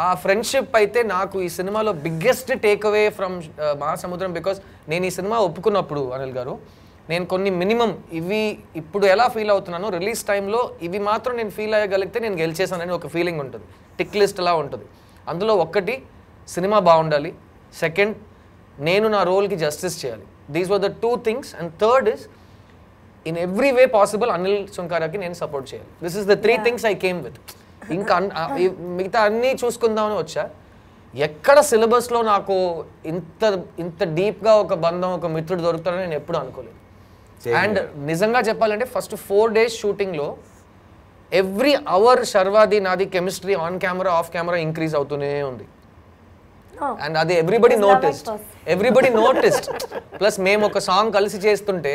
ఆ ఫ్రెండ్షిప్ అయితే నాకు ఈ సినిమాలో బిగ్గెస్ట్ టేక్ అవే ఫ్రమ్ మహాసముద్రం. బికాస్ నేను ఈ సినిమా ఒప్పుకున్నప్పుడు అనిల్ గారు నేను కొన్ని మినిమం ఇవి ఇప్పుడు ఎలా ఫీల్ అవుతున్నానో రిలీజ్ టైంలో ఇవి మాత్రం నేను ఫీల్ అయ్యగలిగితే నేను గెలిచేసానని ఒక ఫీలింగ్ ఉంటుంది. టిక్ లిస్ట్ అలా ఉంటుంది. అందులో ఒకటి సినిమా బాగుండాలి, సెకండ్ నేను నా రోల్కి జస్టిస్ చేయాలి. These were the 2 things. And third is in every way possible Anil సుంకారాకి నేను సపోర్ట్ చేయాలి. This is the 3 things I came with. ఇంకా మిగతా అన్నీ చూసుకుందామని వచ్చా. ఎక్కడ సిలబస్లో నాకు ఇంత డీప్గా ఒక బంధం, ఒక మిత్రుడు దొరుకుతాడని నేను ఎప్పుడు అనుకోలేదు. అండ్ నిజంగా చెప్పాలంటే ఫస్ట్ 4 days షూటింగ్లో ఎవ్రీ అవర్ శర్వాది నాది chemistry on camera off camera increase అవుతూనే ఉంది. అండ్ అది ఎవ్రీబడి నోటిస్డ్. ప్లస్ మేము ఒక సాంగ్ కలిసి చేస్తుంటే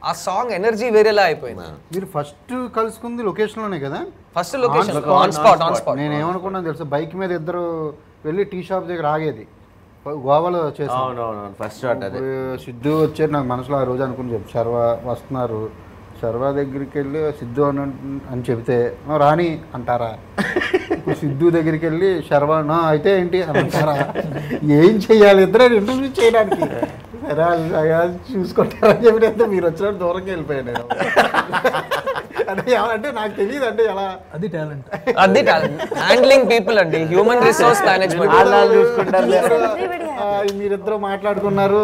ఆ సాంగ్ ఎనర్జీ వేరేలా అయిపోయింది. మీరు ఫస్ట్ కలుసుకుంది లొకేషన్లోనే కదా? First location on spot. నేను ఏమనుకున్నాను తెలుసు, బైక్ మీద ఇద్దరు వెళ్ళి టీ షాప్ దగ్గర ఆగేది గోవాలో చేసాను. ఫస్ట్ షాట్ అదే. సిద్ధు వచ్చారు నాకు మనసులో ఆ రోజు అనుకుని చెప్పి శర్వ వస్తున్నారు, శర్వ దగ్గరికి వెళ్ళి సిద్ధు అని చెబితే రాణి అంటారా? ఇప్పుడు సిద్ధు దగ్గరికి వెళ్ళి శర్వ అయితే ఏంటి అని అంటారా? ఏం చెయ్యాలి ఇద్దరు ఇంటర్వ్యూ చేయడానికి? చూసుకుంటారని చెప్పి మీరు వచ్చినట్టు దూరంగా వెళ్ళిపోయాను నేను. అంటే నాకు తెలియదు అంటే ఎలా అది టాలెంట్. అది హ్యాండ్లింగ్ పీపుల్ అండి, హ్యూమన్ రిసోర్స్ మేనేజ్మెంట్. మీరిద్దరు మాట్లాడుకున్నారు,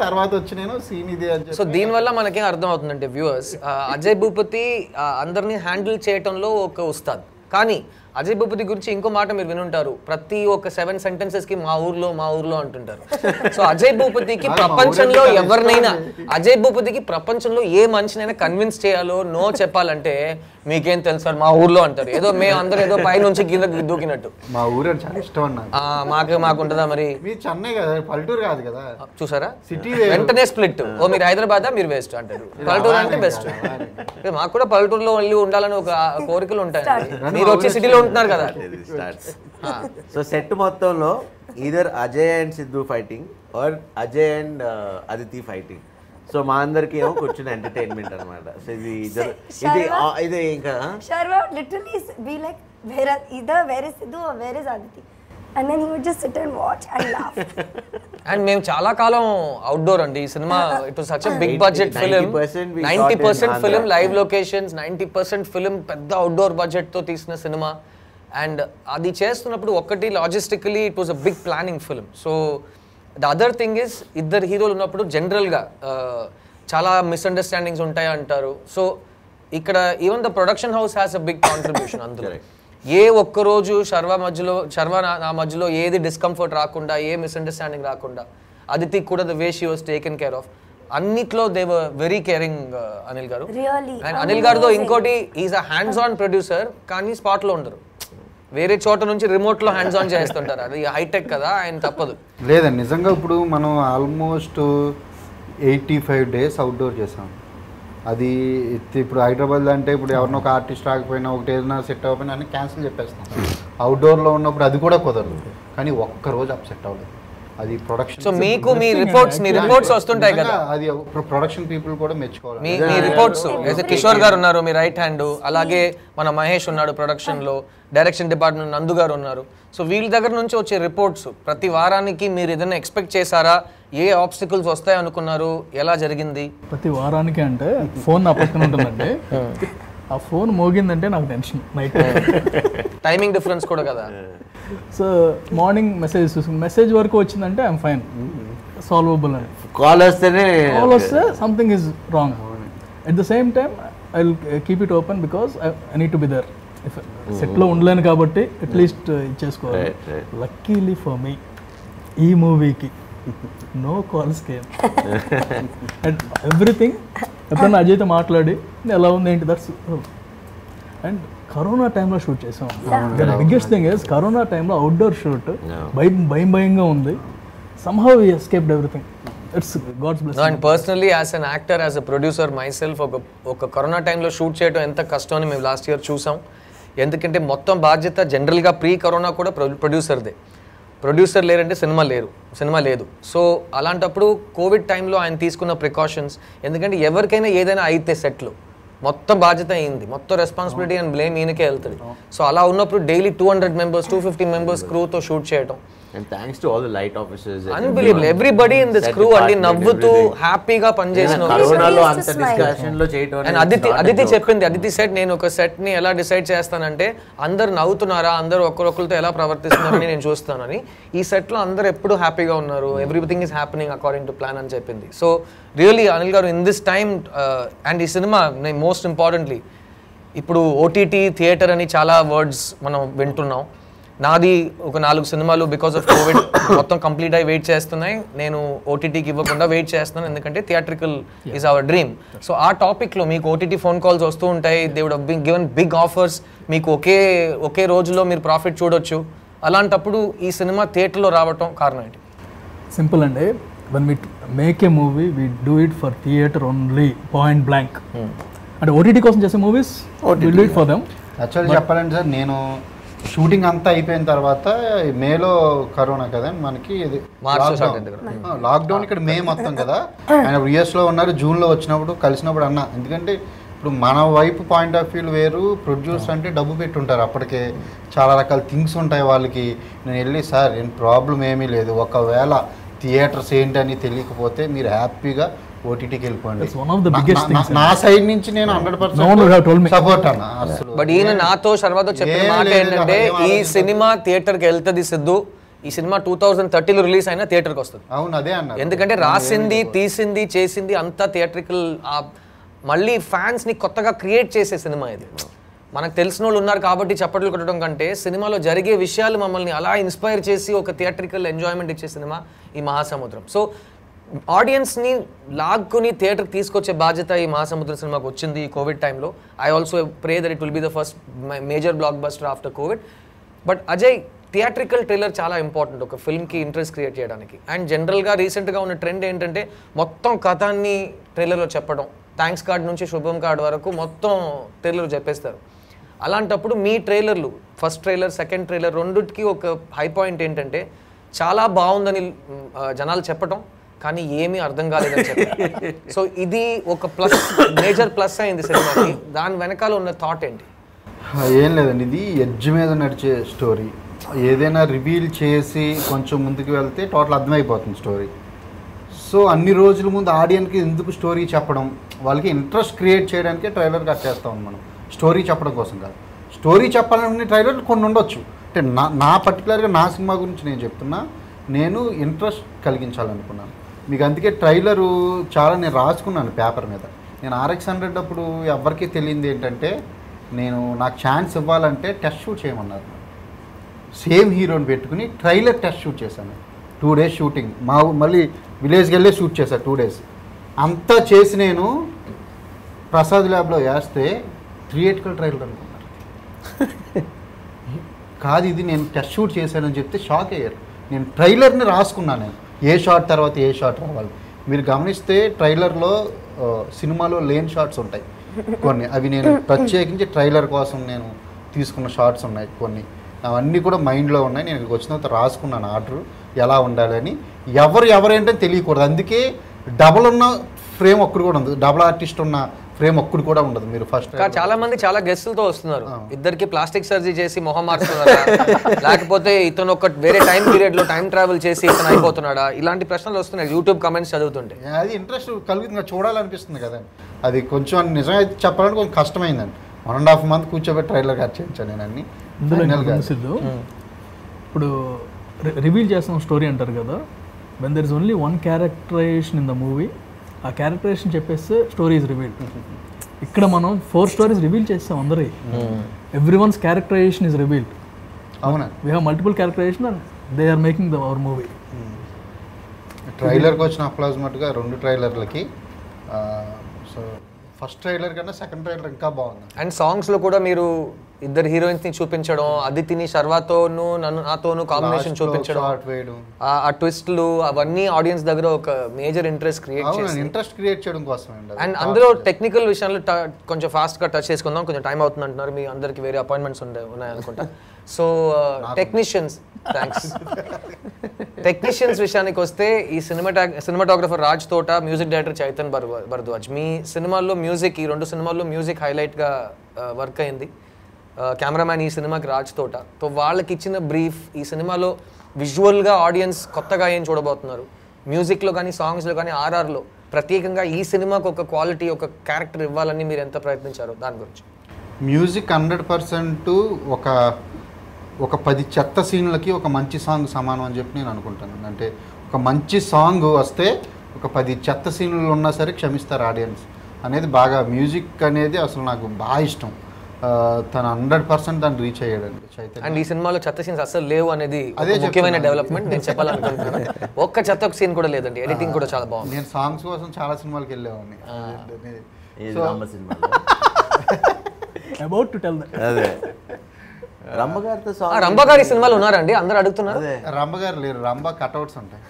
తర్వాత వచ్చి నేను సీన్ ఇది అని. సో దీనివల్ల మనకేం అర్థం అవుతుందంటే వ్యూవర్స్, అజయ్ భూపతి అందరినీ హ్యాండిల్ చేయటంలో ఒక ఉస్తాద్. కానీ అజయ్ భూపతి గురించి ఇంకో మాట మీరు వినుంటారు, ప్రతి ఒక్క 7 sentences కి మా ఊర్లో అంటుంటారు. సో అజయ్ భూపతికి ప్రపంచంలో ఎవరినైనా, అజయ్ భూపతికి ప్రపంచంలో ఏ మనిషినైనా కన్విన్స్ చేయాలో నో చెప్పాలంటే మీకేం తెలుసు సార్ మా ఊర్లో అంటారు. ఏదో మేము అందరూ ఏదో పై నుంచి కింద దూకినట్టు. మా ఊరు చాలా ఇష్టం అన్న. మాకు ఉంటుందా మరి? మీ చెన్నై కదా, పల్లెటూరు కాదు కదా. చూసారా, సిటీ వెంటనే స్ప్లిట్. ఓ మీరు హైదరాబాద్ మీరు వేస్ట్ అంటారు, పల్లెటూరు అంటే బెస్ట్. మాకు కూడా పల్లెటూరులో వెళ్ళి ఉండాలని ఒక కోరికలు ఉంటాయండి. మీరు వచ్చి సిటీలో ఉంటున్నారు కదా. సో సెట్ మొత్తంలో either Ajay and Siddhu fighting or Ajay and Aditi fighting. So మా అందరికి ఏమో కూర్చుని ఎంటర్టైన్మెంట్ అనమాట. సో ఇది ఇంకా Sharva would literally be like, where is Sidhu or where is Aditi? And then he would just sit and watch and laugh. And మేము చాలా కాలం అవుట్డోర్ అండి. ఈ cinema it was such a big budget film. 90% film live locations, 90% film పెద్ద outdoor budget తో తీసిన cinema. And అది చేస్తున్నప్పుడు ఒక్కటి logistically it was a big planning film. So the other thing is, ఇద్దరు హీరోలు ఉన్నప్పుడు జనరల్గా చాలా మిస్అండర్స్టాండింగ్స్ ఉంటాయి అంటారు. సో ఇక్కడ even the production house has a big contribution. అందులో ఏ ఒక్కరోజు శర్వ నా మధ్యలో ఏది డిస్కంఫర్ట్ రాకుండా, ఏ మిస్అండర్స్టాండింగ్ రాకుండా, అదితి కూడా the way she was taken care of, అన్నిట్లో they were very caring Anil garu. And Anil గారితో ఇంకోటి, is a hands on producer, కానీ స్పాట్లో ఉండరు. వేరే చోట నుంచి రిమోట్లో హ్యాండ్స్ ఆన్ చేస్తుంటారు. అది హైటెక్ కదా, ఆయన తప్పదు. లేదండి, నిజంగా ఇప్పుడు మనం ఆల్మోస్ట్ 85 days అవుట్డోర్ చేసాం. అది ఇప్పుడు హైదరాబాద్ అంటే ఇప్పుడు ఎవరినో ఒక ఆర్టిస్ట్ రాకపోయినా, ఒకటి ఏదైనా సెట్ అవ్వకపోయినా అన్ని క్యాన్సిల్ చెప్పేస్తాం. అవుట్డోర్లో ఉన్నప్పుడు అది కూడా కుదరదు. కానీ ఒక్కరోజు అప్సెట్ అవ్వలేదు. అది ప్రొడక్షన్. సో మీకు మీ రిపోర్ట్స్ వస్తుంటాయి కదా, అది ప్రొడక్షన్ పీపుల్ కూడా మెచ్చుకోవాలి. మీ రిపోర్ట్స్. కిషోర్ గారు ఉన్నారు మీ రైట్ హ్యాండ్, అలాగే మన మహేష్ ఉన్నాడు ప్రొడక్షన్ లో, డైరెక్షన్ డిపార్ట్మెంట్ నందు గారు ఉన్నారు. సో వీళ్ళ దగ్గర నుంచి వచ్చే రిపోర్ట్స్ ప్రతి వారానికి మీరు ఏదైనా ఎక్స్పెక్ట్ చేశారా? ఏ ఆబ్స్టికల్స్ వస్తాయి అనుకున్నారు? ఎలా జరిగింది? ప్రతి వారానికి అంటే ఫోన్ నా పక్కన ఉంటుందండి. ఆ ఫోన్ మోగిందంటే నాకు టెన్షన్. నైట్ టైమింగ్ డిఫరెన్స్ కూడా కదా. సో మార్నింగ్ మెసేజ్ వరకు వచ్చిందంటే ఐఎమ్ ఫైన్, సాల్వబుల్ అని. కాల్ వస్తే something is wrong. At the same time I will keep it open because I need to be there. సెట్లో ఉండలేను కాబట్టి అట్లీస్ట్ ఇచ్చేసుకోవాలి. లక్కీలీ ఫర్ మీ ఈ మూవీకి no calls came and everything. ఎప్పుడన్నా అజయ్తో మాట్లాడి ఎలా ఉంది ఏంటి, దట్స్. అండ్ కరోనా టైంలో షూట్ చేసాం. బిగ్గెస్ట్ థింగ్ ఇస్ కరోనా టైంలో అవుట్డోర్ షూట్ భయంగా ఉంది. somehow we escaped everything. It's God's blessing. No, and personally as an actor, as a producer myself, ఒక కరోనా టైంలో షూట్ చేయడం ఎంత కష్టం అని మేము లాస్ట్ ఇయర్ చూసాం. ఎందుకంటే మొత్తం బాధ్యత జనరల్గా ప్రీ కరోనా కూడా ప్రొడ్యూసర్దే. ప్రొడ్యూసర్ లేరంటే సినిమా లేదు. సో అలాంటప్పుడు కోవిడ్ టైంలో ఆయన తీసుకున్న ప్రికాషన్స్, ఎందుకంటే ఎవరికైనా ఏదైనా అయితే సెట్లు మొత్తం బాధ్యత అయింది, మొత్తం రెస్పాన్సిబిలిటీ అండ్ బ్లేమ్ ఈయనకే వెళ్తుంది. సో అలా ఉన్నప్పుడు డైలీ 200 members 250 members క్రూతో షూట్ చేయడం. And thanks to all the light officers. Unbelievable. Everybody in this crew అండి నవ్వుతూ హ్యాపీగా పనిచేసిన. కరోనాలో అంత డిస్కషన్ లో చేయడం. అండ్ అదితి చెప్పింది, అదితి సెట్ నేను ఒక సెట్ ని ఎలా డిసైడ్ చేస్తానంటే అందరు నవ్వుతున్నారా, అందరు ఒకరితో ఎలా ప్రవర్తిస్తున్నారని నేను చూస్తానని. ఈ సెట్ లో అందరు ఎప్పుడు హ్యాపీగా ఉన్నారు, everything is happening according to plan అని చెప్పింది. So really Anil garu in this time and ఈ సినిమా మోస్ట్ ఇంపార్టెంట్లీ ఇప్పుడు ఓటీటీ థియేటర్ అని చాలా వర్డ్స్ మనం వింటున్నాం. నాది ఒక 4 సినిమాలు బికాస్ ఆఫ్ కోవిడ్ మొత్తం కంప్లీట్ అయ్యి వెయిట్ చేస్తున్నాయి. నేను ఓటీటీకి ఇవ్వకుండా వెయిట్ చేస్తున్నాను, ఎందుకంటే theatrical is our dream. So ఆ టాపిక్లో మీకు ఓటీటీ ఫోన్ కాల్స్ వస్తూ ఉంటాయి. They would have been given big offers. మీకు ఒకే రోజులో మీరు ప్రాఫిట్ చూడొచ్చు. అలాంటప్పుడు ఈ సినిమా థియేటర్లో రావటం కారణం ఏంటి? సింపుల్ అండి. when we make a movie we do it for theater only, point blank. అంటే ఓటీటీ కోసం చేసే movies we do it for them. Actually చెప్పాలంటే సార్, నేను షూటింగ్ అంతా అయిపోయిన తర్వాత మేలో కరోనా కదా మనకి, ఇది లాక్డౌన్ ఇక్కడ మే మొత్తం కదా. ఆయన యుఎస్లో ఉన్నారు, జూన్లో వచ్చినప్పుడు కలిసినప్పుడు అన్న, ఎందుకంటే ఇప్పుడు మన వైపు పాయింట్ ఆఫ్ వ్యూ వేరు, ప్రొడ్యూసర్ అంటే డబ్బు పెట్టుంటారు, అప్పటికే చాలా రకాల థింగ్స్ ఉంటాయి వాళ్ళకి. నేను వెళ్ళి సార్ ఏం ప్రాబ్లం ఏమీ లేదు, ఒకవేళ థియేటర్స్ ఏంటని తెలియకపోతే మీరు హ్యాపీగా ఓటీటీకి వెళ్ళిపోండి. That's one of the biggest things. నా సైడ్ నుంచి నేను No one would have told 100% me. Support అన్న అసలు. బట్ ఈయన నాతో శర్వాతో చెప్పిన ఏం మాట లేదు, ఏంటంటే ఏం ఈ ఆలోచించదు. సినిమా థియేటర్కి వెళ్తుంది సిద్ధు, ఈ సినిమా 2030లో రిలీజ్ అయినా థియేటర్కి వస్తుంది. అవును అదే అన్న. ఎందుకంటే రాసింది, తీసింది, చేసింది అంతా థియేట్రికల్, మళ్ళీ ఫ్యాన్స్ని కొత్తగా క్రియేట్ చేసే సినిమా ఇది. మనకు తెలిసిన వాళ్ళు ఉన్నారు కాబట్టి చప్పట్లు కొట్టడం కంటే సినిమాలో జరిగే విషయాలు మమ్మల్ని అలా ఇన్స్పైర్ చేసి ఒక థియేట్రికల్ ఎంజాయ్మెంట్ ఇచ్చే సినిమా ఈ మహాసముద్రం. సో ఆడియన్స్ని లాక్కుని థియేటర్కి తీసుకొచ్చే బాధ్యత ఈ మహాసముద్రం సినిమాకి వచ్చింది ఈ కోవిడ్ టైంలో. I also pray that it will be the first major block buster after Covid. But Ajay, theatrical trailer చాలా ఇంపార్టెంట్ ఒక ఫిల్మ్కి ఇంట్రెస్ట్ క్రియేట్ చేయడానికి. అండ్ జనరల్గా రీసెంట్గా ఉన్న ట్రెండ్ ఏంటంటే మొత్తం కథాన్ని ట్రైలర్లో చెప్పడం, థ్యాంక్స్ కార్డ్ నుంచి శుభం కార్డ్ వరకు మొత్తం ట్రైలర్ చెప్పేస్తారు. అలాంటప్పుడు మీ ట్రైలర్లు, ఫస్ట్ ట్రైలర్, సెకండ్ ట్రైలర్ రెండుకి ఒక హై పాయింట్ ఏంటంటే చాలా బాగుందని జనాలు చెప్పటం, కానీ ఏమీ అర్థం కాలేదని చెప్పారు. సో ఇది ఒక ప్లస్, మేజర్ ప్లస్ అయింది సినిమాకి. దాని వెనకాల ఉన్న థాట్ ఏంటి? ఏం లేదండి, ఇది ఎడ్జ్ మీద నడిచే స్టోరీ. ఏదైనా రివీల్ చేసి కొంచెం ముందుకు వెళ్తే టోటల్ అర్థమైపోతుంది స్టోరీ. సో అన్ని రోజుల ముందు ఆడియన్కి ఎందుకు స్టోరీ చెప్పడం, వాళ్ళకి ఇంట్రెస్ట్ క్రియేట్ చేయడానికే ట్రైలర్ కట్ చేస్తాం మనం, స్టోరీ చెప్పడం కోసం కాదు. స్టోరీ చెప్పాలనుకునే ట్రైలర్లు కొన్ని ఉండొచ్చు. అంటే నా పర్టికులర్గా నా సినిమా గురించి నేను చెప్తున్నా, నేను ఇంట్రెస్ట్ కలిగించాలనుకున్నాను మీకు. అందుకే ట్రైలరు చాలా నేను రాసుకున్నాను పేపర్ మీద. నేను RX100 అప్పుడు ఎవరికీ తెలియంది ఏంటంటే, నాకు ఛాన్స్ ఇవ్వాలంటే టెస్ట్ షూట్ చేయమన్నారు. సేమ్ హీరోని పెట్టుకుని ట్రైలర్ టెస్ట్ షూట్ చేశాను. 2 days షూటింగ్, మళ్ళీ విలేజ్కి వెళ్ళే షూట్ చేశాను 2 days. అంతా చేసి నేను ప్రసాద్ ల్యాబ్లో వేస్తే థియేట్రికల్ ట్రైలర్ అనుకున్నారు. కాదు, ఇది నేను టెస్ట్ షూట్ చేశానని చెప్తే షాక్ అయ్యారు. నేను ట్రైలర్ని రాసుకున్నాను, నేను ఏ షాట్ తర్వాత ఏ షాట్ రావాలి. మీరు గమనిస్తే ట్రైలర్లో సినిమాలో లేని షాట్స్ ఉంటాయి కొన్ని, అవి నేను ప్రత్యేకించి ట్రైలర్ కోసం నేను తీసుకున్న షాట్స్ ఉన్నాయి కొన్ని. అవన్నీ కూడా మైండ్లో ఉన్నాయి. నేను ఇక్కడికి వచ్చిన తర్వాత రాసుకున్నాను ఆర్డర్ ఎలా ఉండాలని. ఎవరేంటని తెలియకూడదు. అందుకే డబుల్ ఉన్న ఫ్రేమ్ ఒక్కడు కూడా ఉంది, డబుల్ ఆర్టిస్ట్ ఉన్న ఫ్రేమ్ ఒక్కడు కూడా ఉండదు. మీరు ఫస్ట్ చాలా మంది చాలా గెస్టులతో వస్తున్నారు, ఇద్దరికి ప్లాస్టిక్ సర్జరీ చేసి మొహం మార్చుతున్నారా, లేకపోతే ఇతను ఒక వేరే టైం పీరియడ్ లో టైం ట్రావెల్ చేసి ఇతను అయిపోతున్నాడా, ఇలాంటి ప్రశ్నలు వస్తున్నాయి యూట్యూబ్ కమెంట్స్ చదువుతుంటే. అది ఇంట్రెస్ట్ కలుగుతుంది, చూడాలనిపిస్తుంది కదండి. అది కొంచెం నిజంగా చెప్పాలంటే కొంచెం కష్టమైందండి. 1.5 month కూర్చోబెట్టి ట్రైలర్ కట్ చేయించాను నేను అన్ని. ఇప్పుడు రివీల్ చేస్తున్న స్టోరీ అంటారు కదా, when there is only one characterisation in the movie, ఆ క్యారెక్టరైజేషన్ చెప్పేస్తే స్టోరీ ఇస్ రివీల్డ్. ఇక్కడ మనం 4 stories రివీల్ చేస్తాం అందరి. Every one's characterisation is revealed. అవునా, we have multiple characterisation and they are making our movie. ట్రైలర్కి వచ్చిన అప్లాజ్మెంట్గా 2 ట్రైలర్లకి. సో ఫస్ట్ ట్రైలర్ కన్నా సెకండ్ ట్రైలర్ ఇంకా బాగుంది. అండ్ సాంగ్స్లో కూడా మీరు ఇద్దరు హీరోయిన్స్ని చూపించడం, అదితిని శర్వాతోను నాతోను కాంబినేషన్ చూపించడం, ఆ ట్విస్ట్లు అవన్నీ ఆడియన్స్ దగ్గర ఒక మేజర్ ఇంట్రెస్ట్ క్రియేట్ చేయడం కోసం. అండ్ అందులో టెక్నికల్ విషయాలు కొంచెం ఫాస్ట్గా టచ్ చేసుకుందాం, కొంచెం టైం అవుతుంది అంటున్నారు, మీ అందరికి వేరే అపాయింట్మెంట్స్ ఉన్నాయనుకుంటా. సో టెక్నీషియన్స్ విషయానికి వస్తే ఈ సినిమాటోగ్రఫర్ రాజ్ తోట, మ్యూజిక్ డైరెక్టర్ చైతన్ భరద్వాజ్. మీ సినిమాల్లో మ్యూజిక్, ఈ 2 సినిమాల్లో మ్యూజిక్ హైలైట్గా వర్క్ అయింది. కెమెరామ్యాన్ ఈ సినిమాకి రాజ్ తోట. సో వాళ్ళకి ఇచ్చిన బ్రీఫ్, ఈ సినిమాలో విజువల్గా ఆడియన్స్ కొత్తగా ఏం చూడబోతున్నారు, మ్యూజిక్లో కానీ సాంగ్స్లో కానీ RRలో ప్రత్యేకంగా ఈ సినిమాకి ఒక క్వాలిటీ, ఒక క్యారెక్టర్ ఇవ్వాలని మీరు ఎంత ప్రయత్నించారు దాని గురించి? మ్యూజిక్ 100% ఒక 10 చెత్త సీన్లకి ఒక మంచి సాంగ్ సమానం అని చెప్పి నేను అనుకుంటాను. అంటే ఒక మంచి సాంగ్ వస్తే ఒక 10 చెత్త సీన్లు ఉన్నా సరే క్షమిస్తారు ఆడియన్స్ అనేది. బాగా మ్యూజిక్ అనేది అసలు నాకు బాగా ఇష్టం. తను 100% దాన్ని రీచ్ అయ్యాడండి చైతన్య. అండ్ ఈ సినిమాలో చెత్త సీన్స్ అసలు లేవు అనేది అదే ముఖ్యమైన డెవలప్మెంట్ నేను చెప్పాలనుకుంటున్నాను. ఒక్క చెత్త సీన్ కూడా లేదండి, ఎడిటింగ్ కూడా చాలా బాగుంది. నేను సాంగ్స్ కోసం చాలా సినిమాలకి వెళ్ళేవాడిని. About to tell that. అదే రంభగారి సినిమాలు ఉన్నారండి, అందరూ అడుగుతున్నారు. రంభగారు లేరు, రంభ కట్అవుట్స్ ఉంటాయి.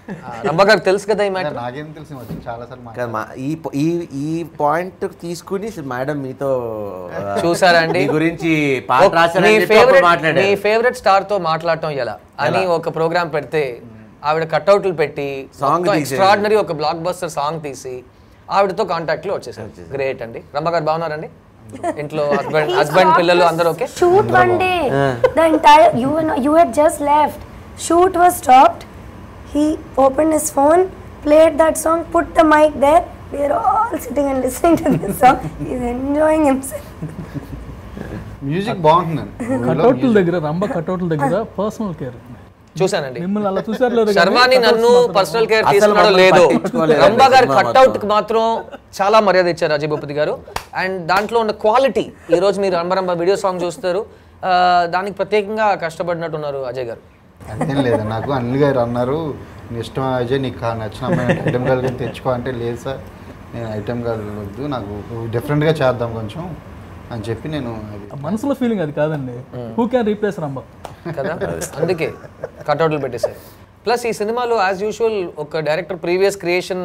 రంభగారు తెలుసు కదా ఈ మ్యాటర్. నాకేం తెలుసు, చాలా సార్లు ఈ పాయింట్ తీసుకుని మేడం మీతో చూసారండి గురించి మీ ఫేవరెట్ స్టార్ తో మాట్లాడటం ఎలా అని ఒక ప్రోగ్రామ్ పెడితే ఆవిడ కట్అవుట్లు పెట్టి ఎక్స్ట్రాడినరీ ఒక బ్లాక్ బస్టర్ సాంగ్ తీసి ఆవిడతో కాంటాక్ట్ లో వచ్చేసారు. గ్రేట్ అండి. రంభగారు బాగున్నారండి? ఇంట్లో హస్బెండ్ పిల్లలు అందరూ okay? Shoot one day, the entire you had just left. Shoot was stopped. he opened his phone, played that song, put the mic there. We are all sitting and listening to this song. He's enjoying himself. Music బాగుంటుందండి. కట్అవుట్ల దగ్గర రంభ కట్అవుట్ల దగ్గర personal care. చూసానండి. మిమ్మల్ని అలా చూసారు లేదు, శర్వాణి నన్ను personal care తీసుకున్నాడో లేదో, రంభా గారి కట్అవుట్ కి మాత్రం చాలా మర్యాద ఇచ్చారు అజయ్ భూపతి గారు. అండ్ దాంట్లో ఉన్న క్వాలిటీ, ఈ రోజు మీరు రంభ వీడియో సాంగ్ చూస్తారు, దానికి ప్రత్యేకంగా కష్టపడినట్టున్నారు అజయ్ గారు. అంతేం లేదు, నాకు అనిల్ గారు అన్నారు నీ ఇష్టం అజయ్, నీకు నచ్చిన అమ్మాయి ఐటమ్ గర్ల్ కానీ తెచ్చుకో అంటే, లేదు సార్ నేను ఐటమ్ గర్ల్ వద్దు, నాకు డిఫరెంట్గా చేద్దాం కొంచెం అని చెప్పి నేను మనసులో ఫీలింగ్ అది కాదండి. హూ క్యాన్ రీప్లేస్ రంభ కదా, అందుకే కట్అవుట్లు పెట్టేశారు. ప్లస్ ఈ సినిమాలో యాజ్ యూజువల్ ఒక డైరెక్టర్ ప్రీవియస్ క్రియేషన్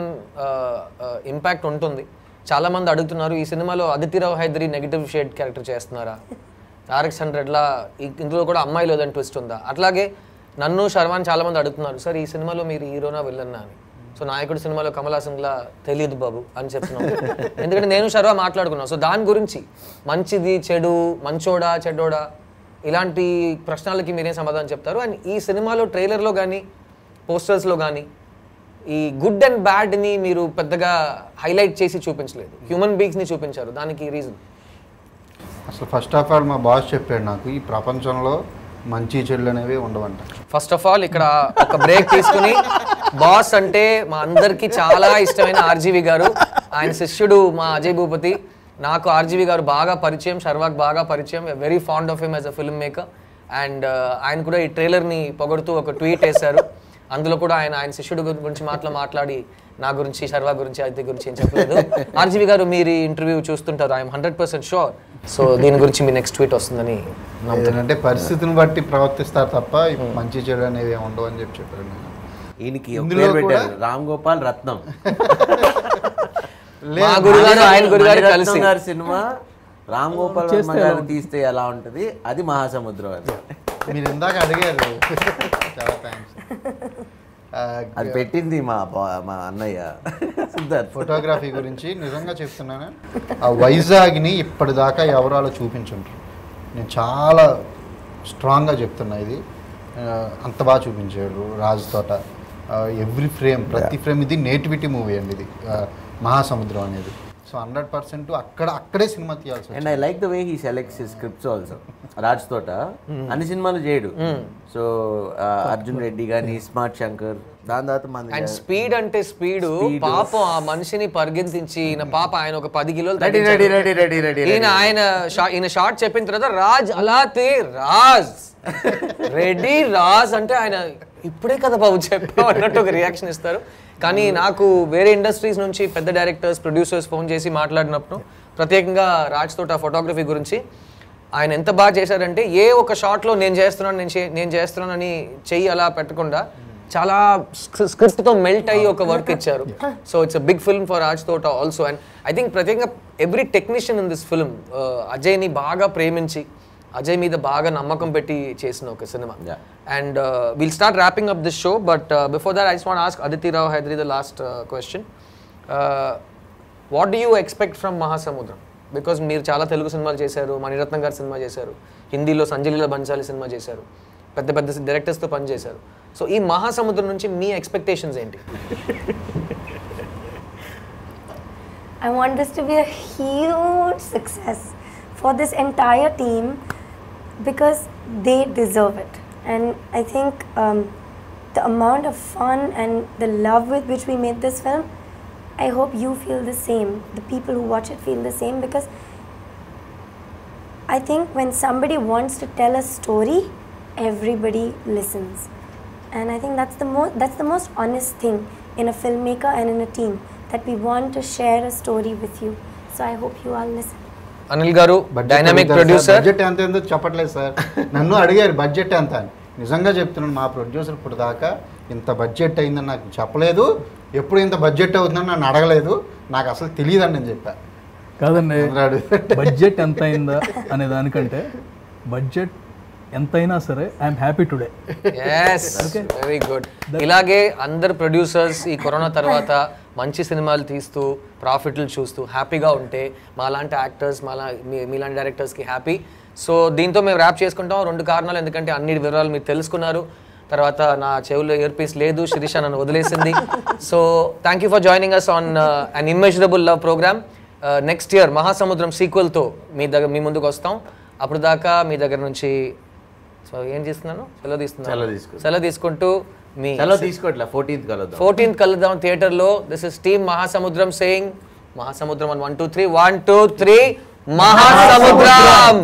ఇంపాక్ట్ ఉంటుంది. చాలామంది అడుగుతున్నారు ఈ సినిమాలో Aditi Rao Hydari negative shade character చేస్తున్నారా, RX-100లా ఇందులో కూడా అమ్మాయిలో ఏదైనా ట్విస్ట్ ఉందా. అట్లాగే నన్ను శర్వాన్ చాలామంది అడుగుతున్నారు సార్ ఈ సినిమాలో మీరు హీరోనా విల్లన్నా అని. సో నాయకుడు సినిమాలో కమల్ హాసన్లా తెలియదు బాబు అని చెప్తున్నాను, ఎందుకంటే నేను శర్వా మాట్లాడుకున్నాను. సో దాని గురించి మంచిది చెడు, మంచోడా చెడ్డోడా, ఇలాంటి ప్రశ్నలకి మీరేం సమాధానం చెప్తారు. అండ్ ఈ సినిమాలో ట్రైలర్లో కానీ పోస్టర్స్లో కానీ ఈ గుడ్ అండ్ బ్యాడ్ని మీరు పెద్దగా హైలైట్ చేసి చూపించలేదు, హ్యూమన్ బీయింగ్స్ని చూపించారు. దానికి రీజన్ అసలు ఫస్ట్ ఆఫ్ ఆల్ మా బాస్ చెప్పాడు నాకు ఈ ప్రపంచంలో మంచి చెడులు అనేవి ఉండవంట. ఫస్ట్ ఆఫ్ ఆల్ ఇక్కడ ఒక బ్రేక్ తీసుకుని, బాస్ అంటే మా అందరికీ చాలా ఇష్టమైన ఆర్జీవి గారు, ఆయన శిష్యుడు మా అజయ్ భూపతి. నాకు ఆర్జీవి గారు బాగా పరిచయం, శర్వాక్ బాగా పరిచయం, very fond of him as a film maker. And ఆయన కూడా ఈ ట్రైలర్ని పొగడుతూ ఒక ట్వీట్ వేశారు. అందులో కూడా ఆయన శిష్యుడు గురించి మాట్లాడి నా గురించి, శర్వా గురించి, అదితి గురించి ఏం చెప్పలేదు. ఆర్జీవి గారు మీరు ఈ ఇంటర్వ్యూ చూస్తుంటారు, ఐఎమ్ 100% షూర్. సో దీని గురించి మీ నెక్స్ట్ ట్వీట్ వస్తుందని అంటే పరిస్థితిని బట్టి ప్రవర్తిస్తారు తప్ప మంచి చెడు అనేవి ఉండవు అని చెప్పారు. ఈయనకి పేరు పెట్టారు రామ్ గోపాల్ రత్నం. మా గురుగారు ఆయన గురుగారు కలిసి గారి సినిమా రామ్ గోపాల్ వర్మ గారు తీస్తే ఎలా ఉంటది, అది మహాసముద్రం. అది మీరు ఇందాక అడిగారు, చాలా థ్యాంక్స్. అది పెట్టింది మా అన్నయ్య సిద్ధార్థ్. ఫోటోగ్రఫీ గురించి నిజంగా చెప్తున్నాను, ఆ వైజాగ్ని ఇప్పటిదాకా ఎవరు అలా చూపించుంటారు. నేను చాలా స్ట్రాంగ్గా చెప్తున్నా, ఇది అంత బాగా చూపించాడు రాజ్ తోట. ఎవ్రీ ఫ్రేమ్, ప్రతి ఫ్రేమ్, ఇది నేటివిటీ మూవీ అండి ఇది మహాసముద్రం అనేది. సో 100% అక్కడే సినిమా తీయాల్సి. And I like the way he selects his scripts also. Raj Thota అన్ని సినిమాలు చేయడు. సో అర్జున్ రెడ్డి కానీ, స్మార్ట్ శంకర్, దాని తర్వాత అండ్ స్పీడ్ అంటే స్పీడ్, పాపం ఆ మనిషిని పరిగెత్తించి పాప ఆయన ఒక 10 కిలోలు ఈయన షార్ట్ చెప్పిన తర్వాత రాజ్ అలా రాజ్ రెడీ రాజ్ అంటే ఆయన ఇప్పుడే కదా బాబు చెప్పావు అన్నట్టు ఒక రియాక్షన్ ఇస్తారు. కానీ నాకు వేరే ఇండస్ట్రీస్ నుంచి పెద్ద డైరెక్టర్స్, ప్రొడ్యూసర్స్ ఫోన్ చేసి మాట్లాడినప్పుడు ప్రత్యేకంగా రాజ్ తోట ఫోటోగ్రఫీ గురించి ఆయన ఎంత బాగా చేశారంటే, ఏ ఒక షాట్లో నేను చేస్తున్నానని చెయ్యి అలా పెట్టకుండా చాలా స్క్రిప్ట్తో మెల్ట్ అయ్యి ఒక వర్క్ ఇచ్చారు. So it's a big film for Raj తోట ఆల్సో. అండ్ ఐ థింక్ ప్రత్యేకంగా every technician in this film అజయ్ని బాగా ప్రేమించి, అజయ్ మీద బాగా నమ్మకం పెట్టి చేసిన ఒక cinema. And will start wrapping up this show, but before that I just want ask Aditi Rao Hydari the last question. What do you expect from మహాసముద్రం? బికాజ్ మీరు చాలా తెలుగు సినిమాలు చేశారు, మణిరత్నం గారు సినిమా చేశారు, హిందీలో సంజయ్ లీలా బన్సాలి సినిమా చేశారు, పెద్ద పెద్ద డైరెక్టర్స్తో పనిచేశారు. సో ఈ మహాసముద్రం నుంచి మీ ఎక్స్పెక్టేషన్స్ ఏంటి? I want this to be a huge success for this entire team because they deserve it. And I think the amount of fun and the love with which we made this film, I hope you feel the same. The people who watch it feel the same, because I think when somebody wants to tell a story, everybody listens. And I think that's the most honest thing in a filmmaker and in a team, that we want to share a story with you. So I hope you all listen. Anil గారు dynamic producer, budget ఎంత ఏందో చెప్పట్లేదు sir. నన్ను అడిగారు budget ఎంత అని. నిజంగా చెప్తున్నాను, మా ప్రొడ్యూసర్ ఇప్పుడు దాకా ఇంత బడ్జెట్ అయిందని నాకు చెప్పలేదు, ఎప్పుడు ఇంత బడ్జెట్ అవుతుందని నన్ను అడగలేదు, నాకు అసలు తెలియదని నేను చెప్పాను. కాదండి, బడ్జెట్ ఎంత అయిందా అనే దానికంటే బడ్జెట్ ఎంతైనా సరే I'm happy today. Very good. ఇలాగే అందరు ప్రొడ్యూసర్స్ ఈ కరోనా తర్వాత మంచి సినిమాలు తీస్తూ ప్రాఫిట్లు చూస్తూ హ్యాపీగా ఉంటే మాలాంటి యాక్టర్స్, మీలాంటి డైరెక్టర్స్కి హ్యాపీ. సో దీంతో మేము ర్యాప్ చేసుకుంటాం. 2 కారణాలు, ఎందుకంటే అన్ని వివరాలు మీరు తెలుసుకున్నారు. తర్వాత నా చెవుల్లో ఇయర్ పీస్ లేదు, శిరీష నన్ను వదిలేసింది. So thank you for joining us on an immeasurable love program. Next year Mahasamudram సీక్వెల్తో మీ ముందుకు వస్తాం. అప్పుడు దాకా మీ దగ్గర నుంచి ఏం చేస్తున్నాను, సెలవు తీసుకుంటూ మీ 14th కలుద్దాం థియేటర్లో. దిస్ ఇస్ టీమ్ మహాసముద్రం సేయింగ్ మహాసముద్రం 1 2 3 1 2 3 మహాసముద్రం.